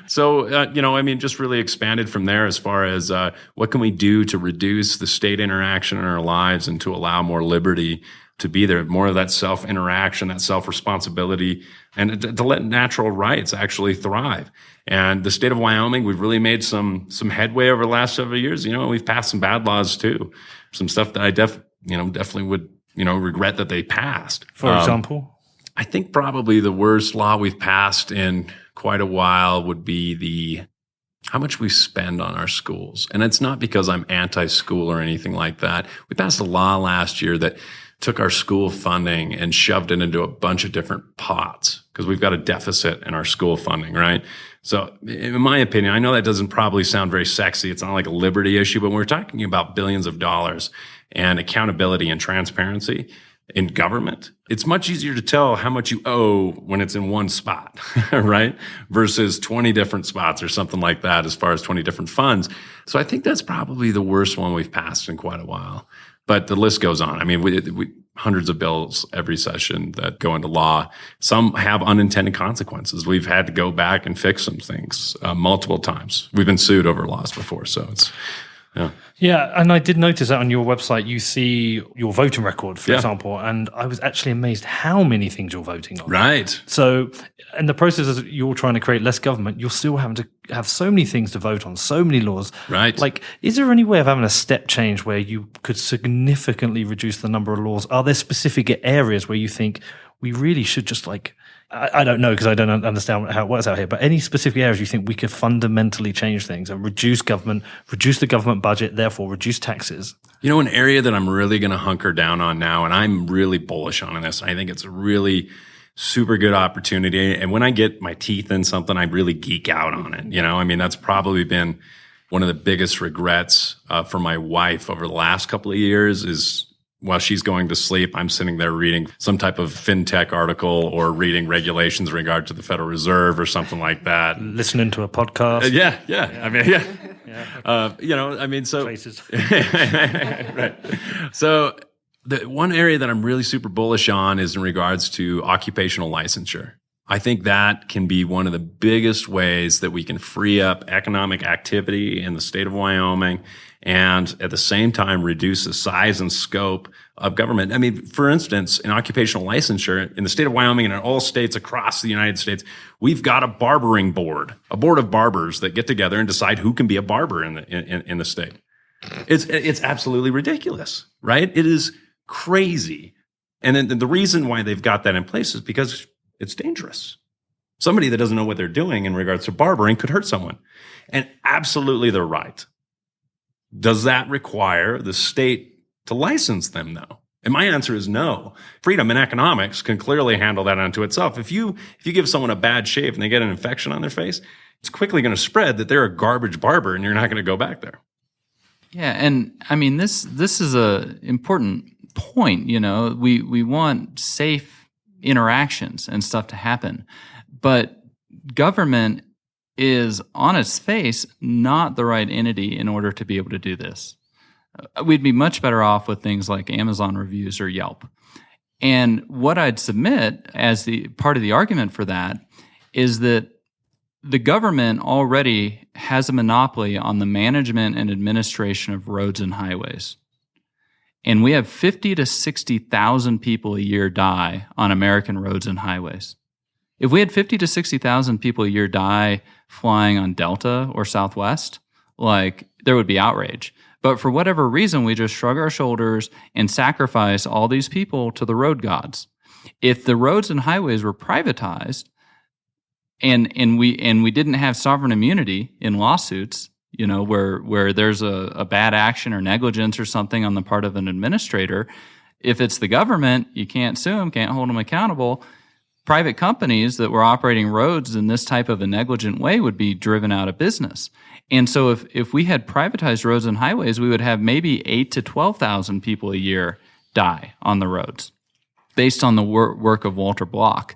So, just really expanded from there as far as what can we do to reduce the state interaction in our lives and to allow more liberty to be there, more of that self-interaction, that self-responsibility, and to let natural rights actually thrive. And the state of Wyoming, we've really made some headway over the last several years. We've passed some bad laws too, some stuff that I definitely would regret that they passed. For example, I think probably the worst law we've passed in quite a while would be how much we spend on our schools. And it's not because I'm anti-school or anything like that. We passed a law last year that took our school funding and shoved it into a bunch of different pots because we've got a deficit in our school funding, right? So in my opinion, I know that doesn't probably sound very sexy. It's not like a liberty issue, but when we're talking about billions of dollars and accountability and transparency in government, it's much easier to tell how much you owe when it's in one spot, right? Versus 20 different spots or something like that as far as 20 different funds. So I think that's probably the worst one we've passed in quite a while. But the list goes on. I mean, we hundreds of bills every session that go into law. Some have unintended consequences. We've had to go back and fix some things multiple times. We've been sued over laws before, so it's yeah. Yeah, and I did notice that on your website, you see your voting record, for example, and I was actually amazed how many things you're voting on. Right. So, in the process as you're trying to create less government, you're still having to have so many things to vote on, so many laws. Right. Like, is there any way of having a step change where you could significantly reduce the number of laws? Are there specific areas where you think we really should just I don't know because I don't understand how it works out here, but any specific areas you think we could fundamentally change things and reduce the government budget, therefore reduce taxes? An area that I'm really going to hunker down on now, and I'm really bullish on this. I think it's a really super good opportunity. And when I get my teeth in something, I really geek out on it. That's probably been one of the biggest regrets for my wife over the last couple of years is while she's going to sleep, I'm sitting there reading some type of fintech article or reading regulations in regard to the Federal Reserve or something like that. Listening to a podcast. Yeah. So Places. right. So the one area that I'm really super bullish on is in regards to occupational licensure. I think that can be one of the biggest ways that we can free up economic activity in the state of Wyoming and at the same time reduce the size and scope of government. I mean, for instance, in occupational licensure in the state of Wyoming and in all states across the United States, we've got a barbering board, a board of barbers that get together and decide who can be a barber in the state. It's absolutely ridiculous, right? It is crazy. And then the reason why they've got that in place is because it's dangerous. Somebody that doesn't know what they're doing in regards to barbering could hurt someone. And absolutely they're right. Does that require the state to license them, though? And my answer is no. Freedom in economics can clearly handle that unto itself. If you give someone a bad shave and they get an infection on their face, it's quickly going to spread that they're a garbage barber and you're not going to go back there. Yeah, and I mean this is a important point. You know, we want safe interactions and stuff to happen, but government is on its face not the right entity in order to be able to do this. We'd be much better off with things like Amazon reviews or Yelp. And what I'd submit as the part of the argument for that is that the government already has a monopoly on the management and administration of roads and highways. And we have 50 to 60,000 people a year die on American roads and highways. If we had 50 to 60,000 people a year die flying on Delta or Southwest, like, there would be outrage. But for whatever reason, we just shrug our shoulders and sacrifice all these people to the road gods. If the roads and highways were privatized and we didn't have sovereign immunity in lawsuits, you know, where there's a bad action or negligence or something on the part of an administrator, if it's the government, you can't sue them, can't hold them accountable. Private companies that were operating roads in this type of a negligent way would be driven out of business. And so if we had privatized roads and highways, we would have maybe 8 to 12,000 people a year die on the roads, based on the work of Walter Block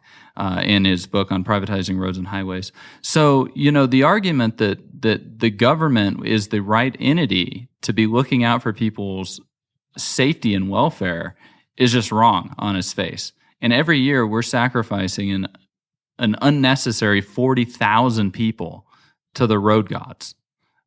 in his book on privatizing roads and highways. So, you know, the argument that the government is the right entity to be looking out for people's safety and welfare is just wrong on its face. And every year we're sacrificing an unnecessary 40,000 people to the road gods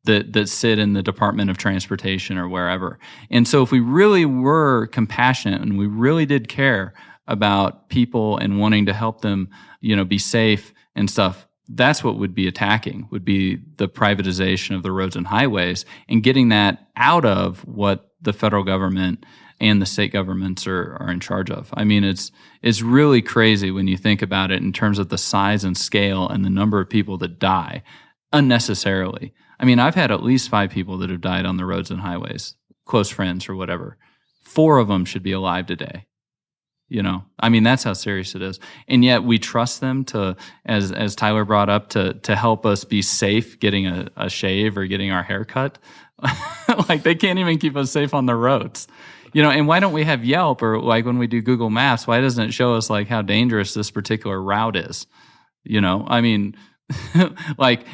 that sit in the Department of Transportation or wherever. And so if we really were compassionate and we really did care about people and wanting to help them, you know, be safe and stuff, that's what would be attacking, would be the privatization of the roads and highways and getting that out of what the federal government and the state governments are in charge of. I mean, it's really crazy when you think about it in terms of the size and scale and the number of people that die unnecessarily. I mean, I've had at least 5 people that have died on the roads and highways, close friends or whatever. 4 of them should be alive today. You know, I mean, that's how serious it is. And yet we trust them to, as Tyler brought up, to help us be safe getting a shave or getting our hair cut. Like, they can't even keep us safe on the roads. You know, and why don't we have Yelp, or like when we do Google Maps, why doesn't it show us like how dangerous this particular route is? You know, I mean, like,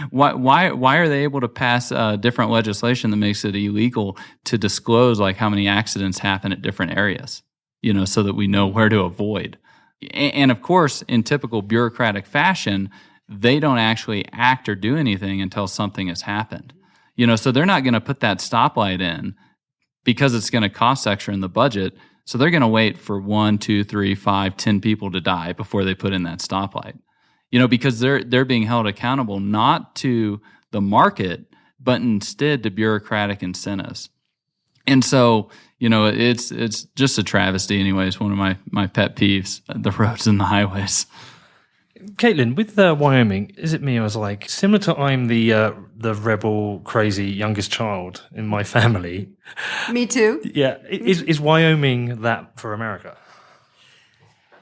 why are they able to pass different legislation that makes it illegal to disclose like how many accidents happen at different areas? You know, so that we know where to avoid. And of course, in typical bureaucratic fashion, they don't actually act or do anything until something has happened. You know, so they're not going to put that stoplight in because it's going to cost extra in the budget. So they're going to wait for 1, 2, 3, 5, 10 people to die before they put in that stoplight. You know, because they're being held accountable not to the market, but instead to bureaucratic incentives. And so, you know, it's just a travesty anyway. It's one of my pet peeves, the roads and the highways. Caitlin, with Wyoming, is it me? I was like, similar to I'm the rebel, crazy youngest child in my family. Me too. Yeah. Is Wyoming that for America?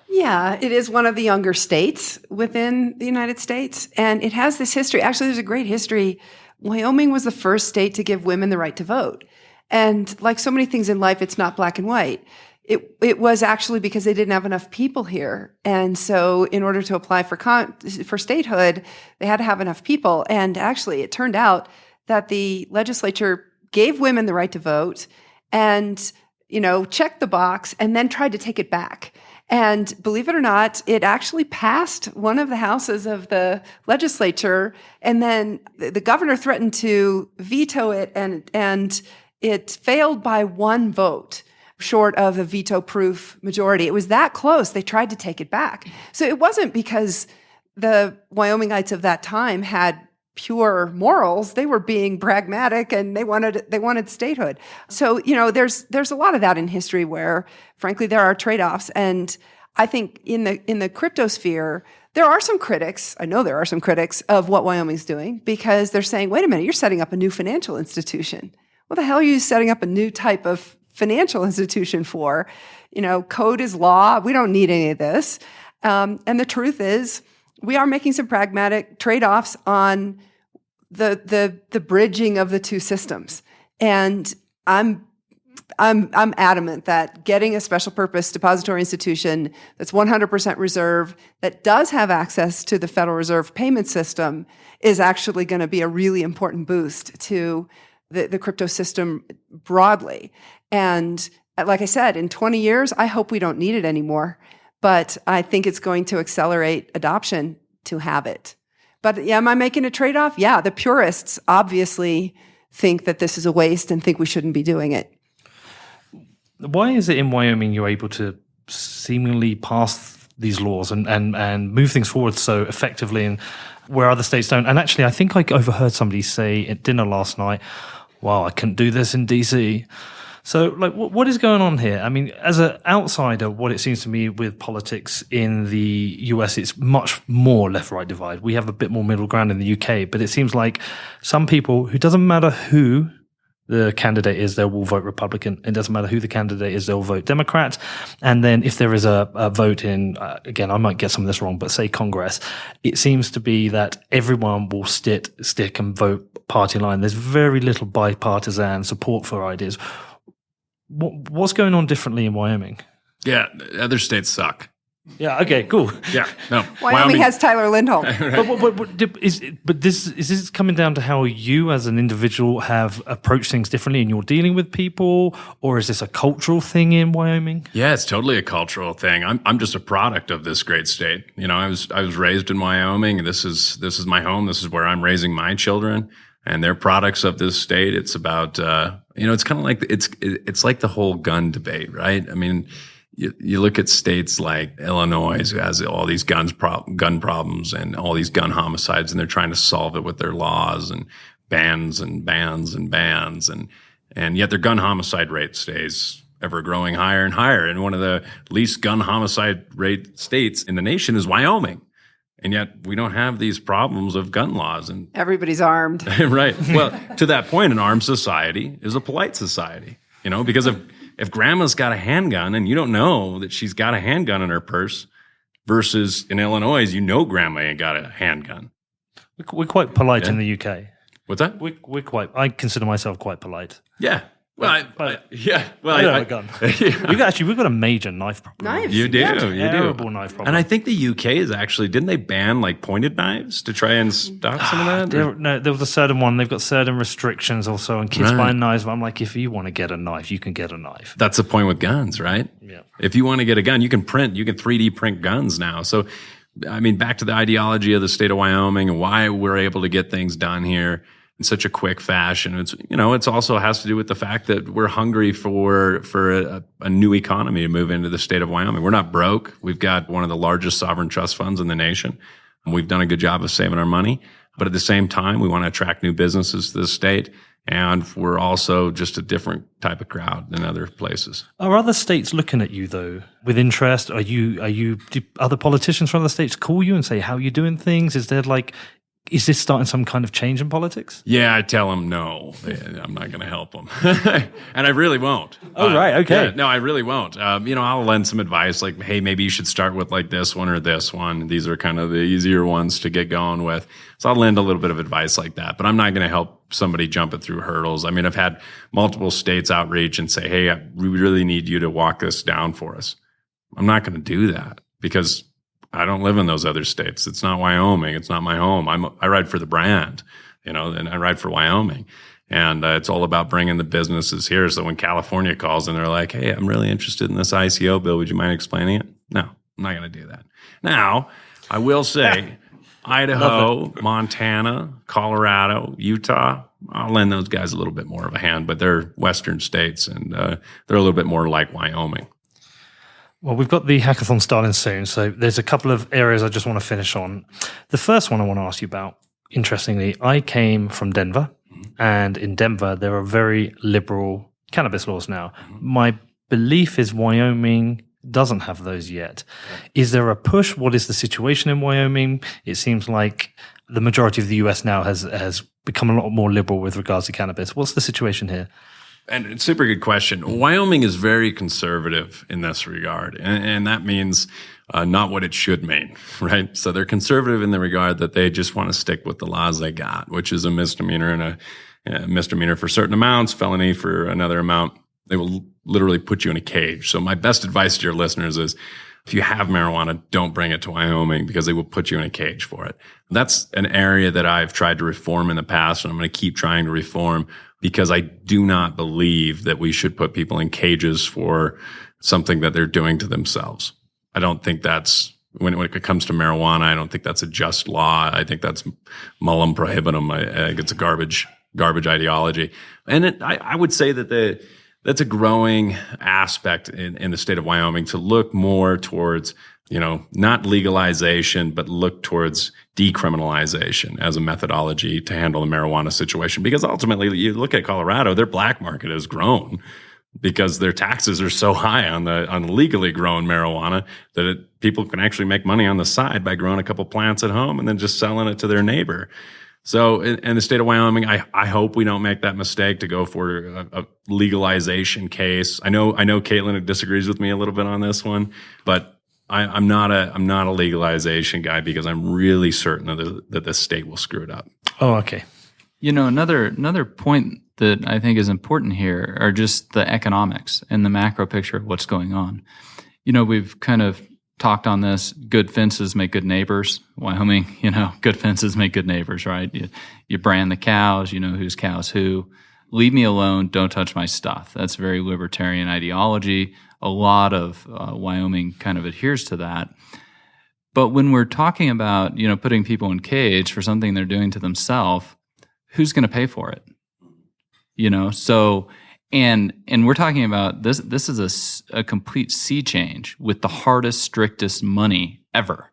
Yeah, it is one of the younger states within the United States. And it has this history. Actually, there's a great history. Wyoming was the first state to give women the right to vote. And like so many things in life, it's not black and white. It was actually because they didn't have enough people here. And so in order to apply for statehood, they had to have enough people. And actually, it turned out that the legislature gave women the right to vote and, you know, checked the box and then tried to take it back. And believe it or not, it actually passed one of the houses of the legislature. And then the governor threatened to veto it, and it failed by one vote, short of a veto-proof majority. It was that close. They tried to take it back. So it wasn't because the Wyomingites of that time had pure morals. They were being pragmatic, and they wanted statehood. So, there's a lot of that in history where, frankly, there are trade-offs. And I think in the crypto sphere, there are some critics. I know there are some critics of what Wyoming's doing, because they're saying, wait a minute, you're setting up a new financial institution. What the hell are you setting up a new type of financial institution for? Code is law. We don't need any of this. And the truth is, we are making some pragmatic trade-offs on the bridging of the two systems. And I'm adamant that getting a special purpose depository institution that's 100% reserve, that does have access to the Federal Reserve payment system, is actually going to be a really important boost to the crypto system broadly. And like I said, in 20 years, I hope we don't need it anymore. But I think it's going to accelerate adoption to have it. But am I making a trade-off? Yeah, the purists obviously think that this is a waste and think we shouldn't be doing it. Why is it in Wyoming you're able to seemingly pass these laws and move things forward so effectively, and where other states don't? And actually, I think I overheard somebody say at dinner last night, wow, I couldn't do this in DC. So, what is going on here? I mean, as an outsider, what it seems to me with politics in the US, it's much more left-right divide. We have a bit more middle ground in the UK, but it seems like some people, who doesn't matter who the candidate is, they will vote Republican. It doesn't matter who the candidate is, they'll vote Democrat. And then if there is a vote in, again, I might get some of this wrong, but say Congress, it seems to be that everyone will stick and vote party line. There's very little bipartisan support for ideas. What's going on differently in Wyoming? Yeah, other states suck. Yeah. Okay. Cool. Yeah. No. Wyoming has Tyler Lindholm. But is this coming down to how you as an individual have approached things differently and you're dealing with people, or is this a cultural thing in Wyoming? Yeah, it's totally a cultural thing. I'm just a product of this great state. I was raised in Wyoming, and this is my home. This is where I'm raising my children, and they're products of this state. It's about it's kind of like it's like the whole gun debate, right? I mean, you look at states like Illinois, who has all these gun problems and all these gun homicides, and they're trying to solve it with their laws and bans and bans and bans, and yet their gun homicide rate stays ever growing higher and higher. And one of the least gun homicide rate states in the nation is Wyoming. And yet we don't have these problems of gun laws. And everybody's armed. Right. Well, to that point, an armed society is a polite society, because if grandma's got a handgun and you don't know that she's got a handgun in her purse, versus in Illinois, grandma ain't got a handgun. We're quite polite in the UK. What's that? I consider myself quite polite. Yeah. Well, I don't have a gun. We've got a major knife problem. Knives. You do. Yeah. Terrible knife problem. And I think the UK is actually, didn't they ban pointed knives to try and stop some of that? There was a certain one. They've got certain restrictions also on kids buying knives. But I'm like, if you want to get a knife, you can get a knife. That's the point with guns, right? Yeah. If you want to get a gun, you can 3D print guns now. So, I mean, back to the ideology of the state of Wyoming and why we're able to get things done here in such a quick fashion. It's also has to do with the fact that we're hungry for a new economy to move into the state of Wyoming. We're not broke. We've got one of the largest sovereign trust funds in the nation. We've done a good job of saving our money, but at the same time, we want to attract new businesses to the state. And we're also just a different type of crowd than other places. Are other states looking at you though with interest? Do other politicians from other states call you and say, how are you doing things? Is this starting some kind of change in politics? Yeah, I tell them no. I'm not going to help them. And I really won't. Oh, right. Okay. Yeah, no, I really won't. I'll lend some advice like, hey, maybe you should start with like this one or this one. These are kind of the easier ones to get going with. So I'll lend a little bit of advice like that. But I'm not going to help somebody jump it through hurdles. I mean, I've had multiple states outreach and say, hey, we really need you to walk this down for us. I'm not going to do that because I don't live in those other states. It's not Wyoming. It's not my home. I ride for the brand, and I ride for Wyoming. And it's all about bringing the businesses here. So when California calls and they're like, hey, I'm really interested in this ICO bill. Would you mind explaining it? No, I'm not going to do that. Now, I will say Idaho, Montana, Colorado, Utah, I'll lend those guys a little bit more of a hand, but they're Western states, and they're a little bit more like Wyoming. Well, we've got the hackathon starting soon, so there's a couple of areas I just want to finish on. The first one I want to ask you about, interestingly, I came from Denver, and in Denver, there are very liberal cannabis laws now. My belief is Wyoming doesn't have those yet. Is there a push? What is the situation in Wyoming? It seems like the majority of the US now has become a lot more liberal with regards to cannabis. What's the situation here? And it's a super good question. Wyoming is very conservative in this regard, and that means not what it should mean, right? So they're conservative in the regard that they just want to stick with the laws they got, which is a misdemeanor and a misdemeanor for certain amounts, felony for another amount. They will literally put you in a cage. So my best advice to your listeners is, if you have marijuana, don't bring it to Wyoming because they will put you in a cage for it. That's an area that I've tried to reform in the past, and I'm going to keep trying to reform because I do not believe that we should put people in cages for something that they're doing to themselves. I don't think that's, when it comes to marijuana, I don't think that's a just law. I think that's mullum prohibitum. I think it's a garbage ideology. And I would say that that's a growing aspect in the state of Wyoming, to look more towards, not legalization, but look towards decriminalization as a methodology to handle the marijuana situation. Because ultimately, you look at Colorado, their black market has grown because their taxes are so high on the legally grown marijuana that people can actually make money on the side by growing a couple plants at home and then just selling it to their neighbor. So in the state of Wyoming, I hope we don't make that mistake to go for a legalization case. I know Caitlin disagrees with me a little bit on this one, but I'm not a legalization guy because I'm really certain that the state will screw it up. Oh, okay. Another point that I think is important here are just the economics and the macro picture of what's going on. We've kind of talked on this. Good fences make good neighbors. Wyoming, good fences make good neighbors, right? You brand the cows, you know whose cows who. Leave me alone, don't touch my stuff. That's very libertarian ideology. A lot of Wyoming kind of adheres to that. But when we're talking about, putting people in cage for something they're doing to themselves, who's going to pay for it? So and we're talking about this is a complete sea change with the hardest, strictest money ever.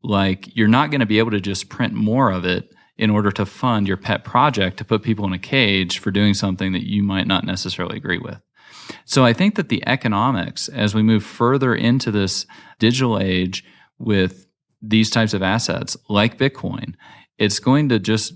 Like, you're not going to be able to just print more of it in order to fund your pet project to put people in a cage for doing something that you might not necessarily agree with. So I think that the economics, as we move further into this digital age with these types of assets like Bitcoin, it's going to just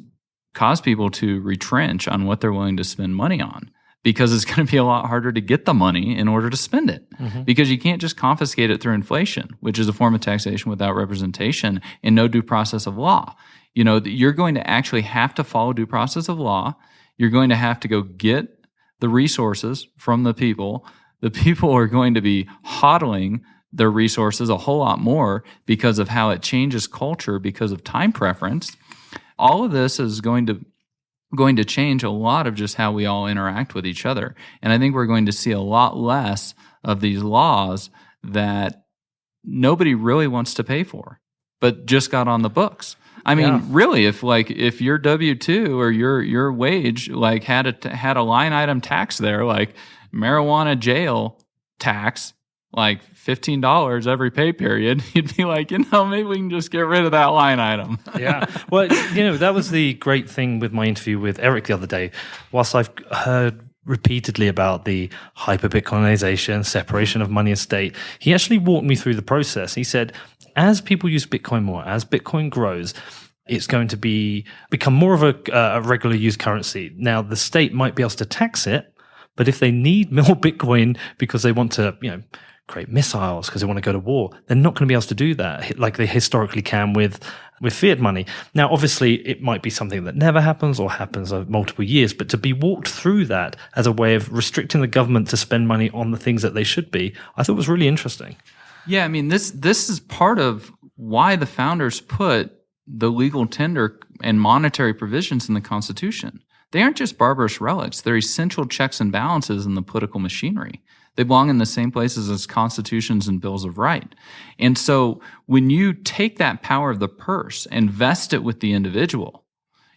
cause people to retrench on what they're willing to spend money on, because it's going to be a lot harder to get the money in order to spend it. Mm-hmm. Because you can't just confiscate it through inflation, which is a form of taxation without representation and no due process of law. You're going to actually have to follow due process of law. You're going to have to go get the resources from the people. The people are going to be hodling their resources a whole lot more because of how it changes culture, because of time preference. All of this is going to change a lot of just how we all interact with each other. And I think we're going to see a lot less of these laws that nobody really wants to pay for, but just got on the books. I mean, really, if your W-2 or your wage had a line item tax there, like marijuana jail tax, like $15 every pay period, you'd be like, maybe we can just get rid of that line item. Yeah. Well, that was the great thing with my interview with Eric the other day. Whilst I've heard repeatedly about the hyper-Bitcoinization, separation of money and state, he actually walked me through the process. He said, as people use Bitcoin more, as Bitcoin grows, it's going to become more of a regular use currency. Now, the state might be able to tax it, but if they need more Bitcoin because they want to, create missiles because they want to go to war, they're not going to be able to do that like they historically can with fiat money. Now, obviously, it might be something that never happens or happens over multiple years, but to be walked through that as a way of restricting the government to spend money on the things that they should be, I thought was really interesting. Yeah, I mean, this is part of why the founders put the legal tender and monetary provisions in the Constitution. They aren't just barbarous relics. They're essential checks and balances in the political machinery. They belong in the same places as constitutions and bills of right. And so when you take that power of the purse and vest it with the individual,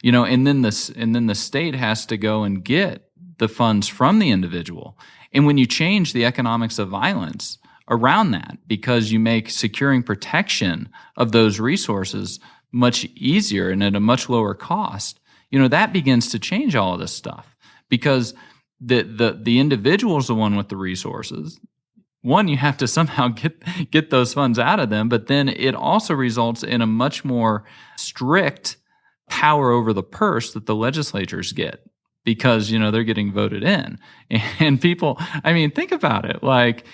and then the state has to go and get the funds from the individual. And when you change the economics of violence around that, because you make securing protection of those resources much easier and at a much lower cost, that begins to change all of this stuff, because the individual is the one with the resources. One, you have to somehow get those funds out of them, but then it also results in a much more strict power over the purse that the legislatures get, because they're getting voted in. And people, think about it. Like,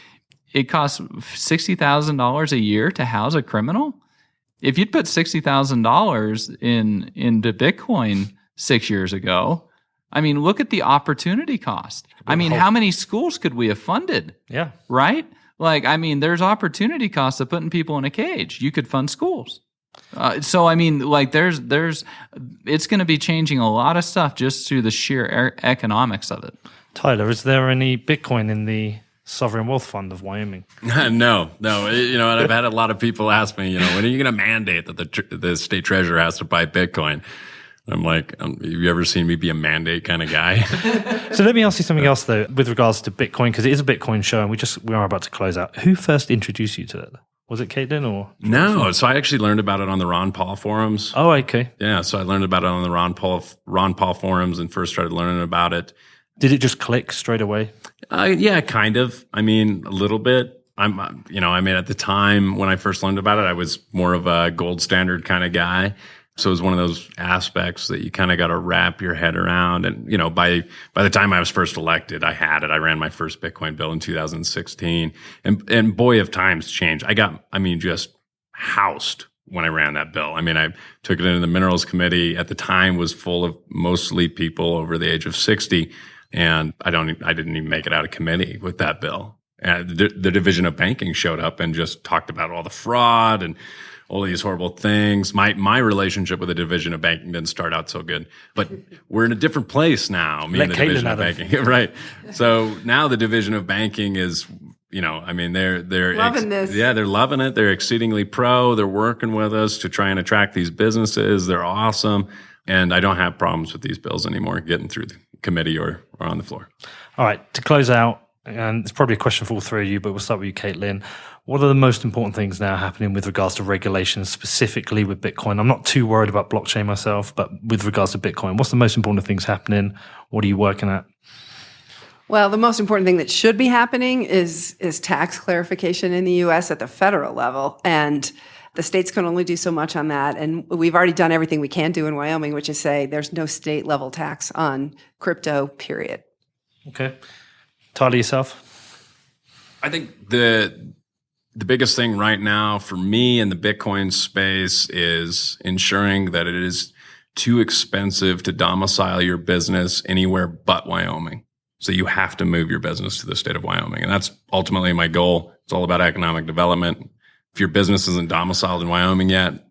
it costs $60,000 a year to house a criminal. If you'd put $60,000 into Bitcoin 6 years ago, look at the opportunity cost. How many schools could we have funded? Yeah. Right? There's opportunity costs of putting people in a cage. You could fund schools. It's going to be changing a lot of stuff just through the sheer economics of it. Tyler, is there any Bitcoin in the Sovereign Wealth Fund of Wyoming? No. And I've had a lot of people ask me, when are you going to mandate that the state treasurer has to buy Bitcoin? I'm like, have you ever seen me be a mandate kind of guy? So let me ask you something else, though, with regards to Bitcoin, because it is a Bitcoin show and we are about to close out. Who first introduced you to it? Was it Caitlin or? No. So I actually learned about it on the Ron Paul forums. Oh, okay. Yeah. So I learned about it on the Ron Paul forums and first started learning about it. Did it just click straight away? Yeah, kind of. A little bit. At the time when I first learned about it, I was more of a gold standard kind of guy. So it was one of those aspects that you kind of got to wrap your head around. And, by the time I was first elected, I had it. I ran my first Bitcoin bill in 2016. And boy, have times changed. I got, just housed when I ran that bill. I took it into the Minerals Committee. At the time was full of mostly people over the age of 60. And I didn't even make it out of committee with that bill. And the Division of Banking showed up and just talked about all the fraud and all these horrible things. My relationship with the Division of Banking didn't start out so good, but we're in a different place now. Me and the Division of Banking, right? So now the Division of Banking is, they're loving this. Yeah, they're loving it. They're exceedingly pro. They're working with us to try and attract these businesses. They're awesome, and I don't have problems with these bills anymore getting through the committee or on the floor. All right, to close out, and it's probably a question for all three of you, but we'll start with you, Caitlin. What are the most important things now happening with regards to regulations, specifically with Bitcoin? I'm not too worried about blockchain myself, but with regards to Bitcoin, what's the most important things happening? What are you working at? Well, the most important thing that should be happening is tax clarification in the U.S. at the federal level. And the states can only do so much on that. And we've already done everything we can do in Wyoming, which is say there's no state level tax on crypto, period. Okay. Tyler, yourself? I think the biggest thing right now for me in the Bitcoin space is ensuring that it is too expensive to domicile your business anywhere but Wyoming. So you have to move your business to the state of Wyoming. And that's ultimately my goal. It's all about economic development. If your business isn't domiciled in Wyoming yet,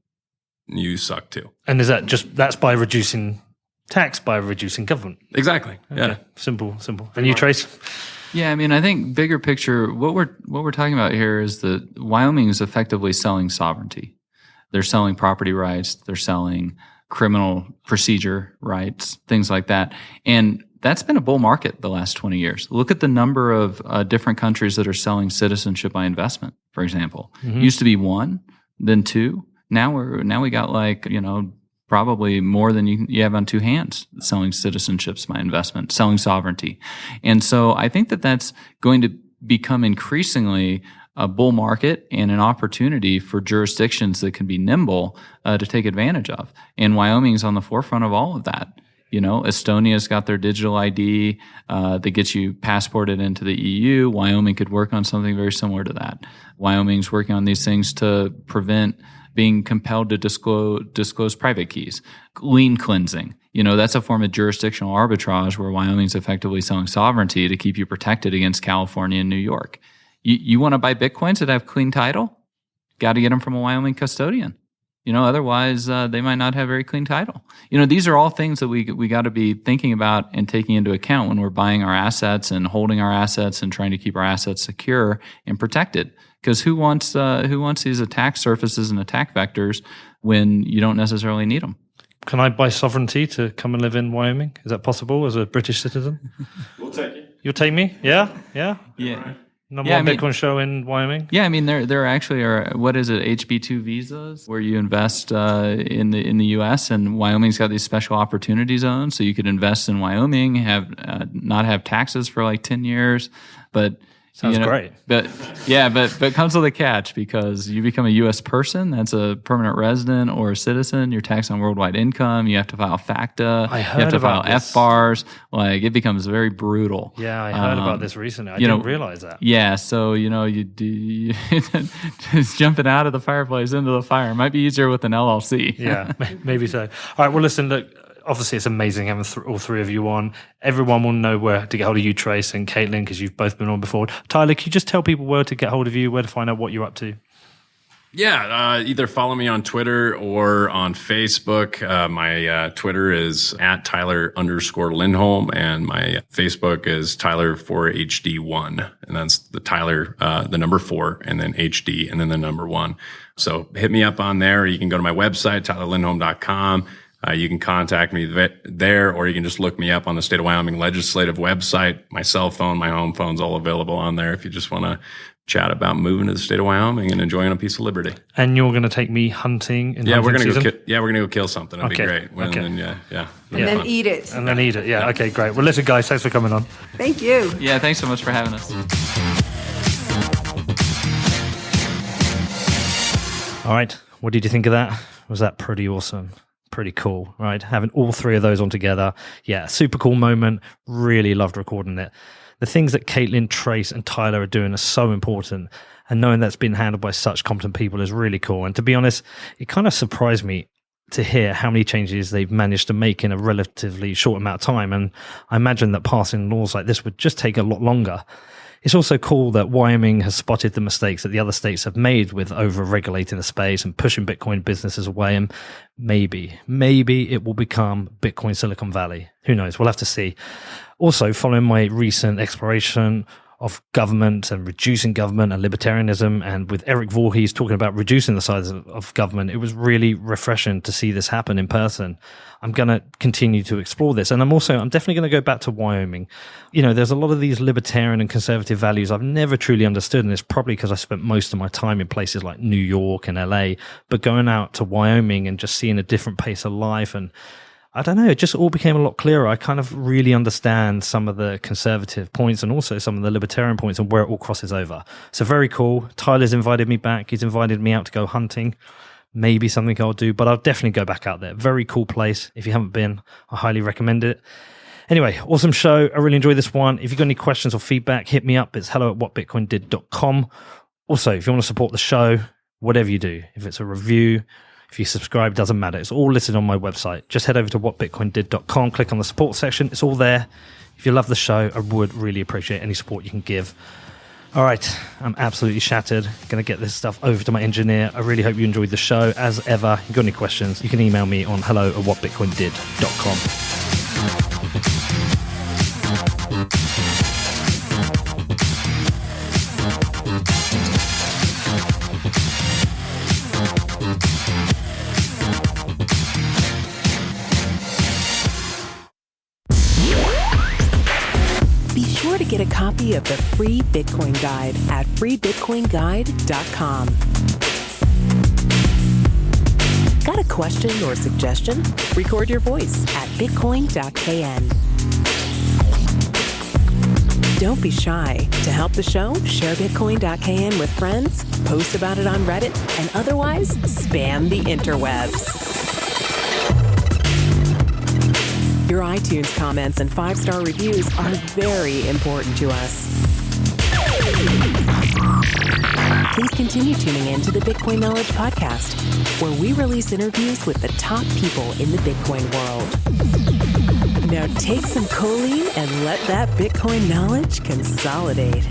you suck too. And is that's by reducing tax, by reducing government? Exactly. Okay. Yeah. Simple. And you, Trace? Yeah, I think bigger picture, what we're talking about here is that Wyoming is effectively selling sovereignty. They're selling property rights, they're selling criminal procedure rights, things like that. And that's been a bull market the last 20 years. Look at the number of different countries that are selling citizenship by investment, for example. Mm-hmm. Used to be 1, then 2. Now we got probably more than you have on 2 hands selling citizenships by investment, selling sovereignty. And so I think that that's going to become increasingly a bull market and an opportunity for jurisdictions that can be nimble to take advantage of. And Wyoming's on the forefront of all of that. Estonia's got their digital ID that gets you passported into the EU. Wyoming could work on something very similar to that. Wyoming's working on these things to prevent being compelled to disclose private keys. Lien cleansing. That's a form of jurisdictional arbitrage where Wyoming's effectively selling sovereignty to keep you protected against California and New York. You want to buy Bitcoins that have clean title? Got to get them from a Wyoming custodian. Otherwise, they might not have very clean title. These are all things that we got to be thinking about and taking into account when we're buying our assets and holding our assets and trying to keep our assets secure and protected. Because who wants these attack surfaces and attack vectors when you don't necessarily need them? Can I buy sovereignty to come and live in Wyoming? Is that possible as a British citizen? We'll take you. You'll take me? Yeah? Yeah. Number one Bitcoin show in Wyoming? Yeah, there actually are, what is it, HB2 visas where you invest in the U.S. and Wyoming's got these special opportunity zones, so you could invest in Wyoming, have not have taxes for like 10 years, but sounds great. But comes with a catch because you become a U.S. person, that's a permanent resident or a citizen, you're taxed on worldwide income, you have to file FACTA, you have to file FBARs, like it becomes very brutal. Yeah, I heard about this recently. I didn't realize that. Yeah, so you just jumping out of the fireplace into the fire might be easier with an LLC. Yeah, maybe so. All right, well, listen, look, obviously it's amazing having all three of you on. Everyone will know where to get hold of you, Trace and Caitlin, because you've both been on before. Tyler, can you just tell people where to get hold of you, where to find out what you're up to? Yeah, either follow me on Twitter or on Facebook. My Twitter is @Tyler_Lindholm, and my Facebook is Tyler4HD1. And that's the Tyler, the number 4, and then HD, and then the number 1. So hit me up on there. You can go to my website, TylerLindholm.com. You can contact me there, or you can just look me up on the State of Wyoming legislative website. My cell phone, my home phone's all available on there if you just want to chat about moving to the State of Wyoming and enjoying a piece of liberty. And you're going to take me hunting in hunting we're going season? we're going to go kill something. It'll be great. Okay. And then eat it. And then eat it. Yeah. Okay, great. Well, listen, guys, thanks for coming on. Thank you. Yeah, thanks so much for having us. All right. What did you think of that? Was that pretty awesome? Pretty cool, right? Having all three of those on together. Yeah, super cool moment. Really loved recording it. The things that Caitlin, Trace, and Tyler are doing are so important. And knowing that's been handled by such competent people is really cool. And to be honest, it kind of surprised me to hear how many changes they've managed to make in a relatively short amount of time. And I imagine that passing laws like this would just take a lot longer. It's also cool that Wyoming has spotted the mistakes that the other states have made with over-regulating the space and pushing Bitcoin businesses away. And maybe it will become Bitcoin Silicon Valley. Who knows? We'll have to see. Also, following my recent exploration of government and reducing government and libertarianism, and with Eric Voorhees talking about reducing the size of government, it was really refreshing to see this happen in person. I'm going to continue to explore this. And I'm definitely going to go back to Wyoming. There's a lot of these libertarian and conservative values I've never truly understood. And it's probably because I spent most of my time in places like New York and LA, but going out to Wyoming and just seeing a different pace of life, and I don't know, it just all became a lot clearer. I kind of really understand some of the conservative points and also some of the libertarian points and where it all crosses over. So very cool. Tyler's invited me back. He's invited me out to go hunting. Maybe something I'll do, but I'll definitely go back out there. Very cool place. If you haven't been, I highly recommend it. Anyway, awesome show. I really enjoyed this one. If you've got any questions or feedback, hit me up. It's hello@whatbitcoindid.com. Also, if you want to support the show, whatever you do, if it's a review, if you subscribe, doesn't matter. It's all listed on my website. Just head over to whatbitcoindid.com, click on the support section. It's all there. If you love the show, I would really appreciate any support you can give. All right, I'm absolutely shattered. Going to get this stuff over to my engineer. I really hope you enjoyed the show. As ever, if you've got any questions, you can email me on hello@whatbitcoindid.com. Be sure to get a copy of the free Bitcoin Guide at freebitcoinguide.com. Got a question or suggestion? Record your voice at bitcoin.kn. Don't be shy. To help the show, share bitcoin.kn with friends, post about it on Reddit, and otherwise spam the interwebs. Your iTunes comments and 5-star reviews are very important to us. Please continue tuning in to the Bitcoin Knowledge Podcast, where we release interviews with the top people in the Bitcoin world. Now take some choline and let that Bitcoin knowledge consolidate.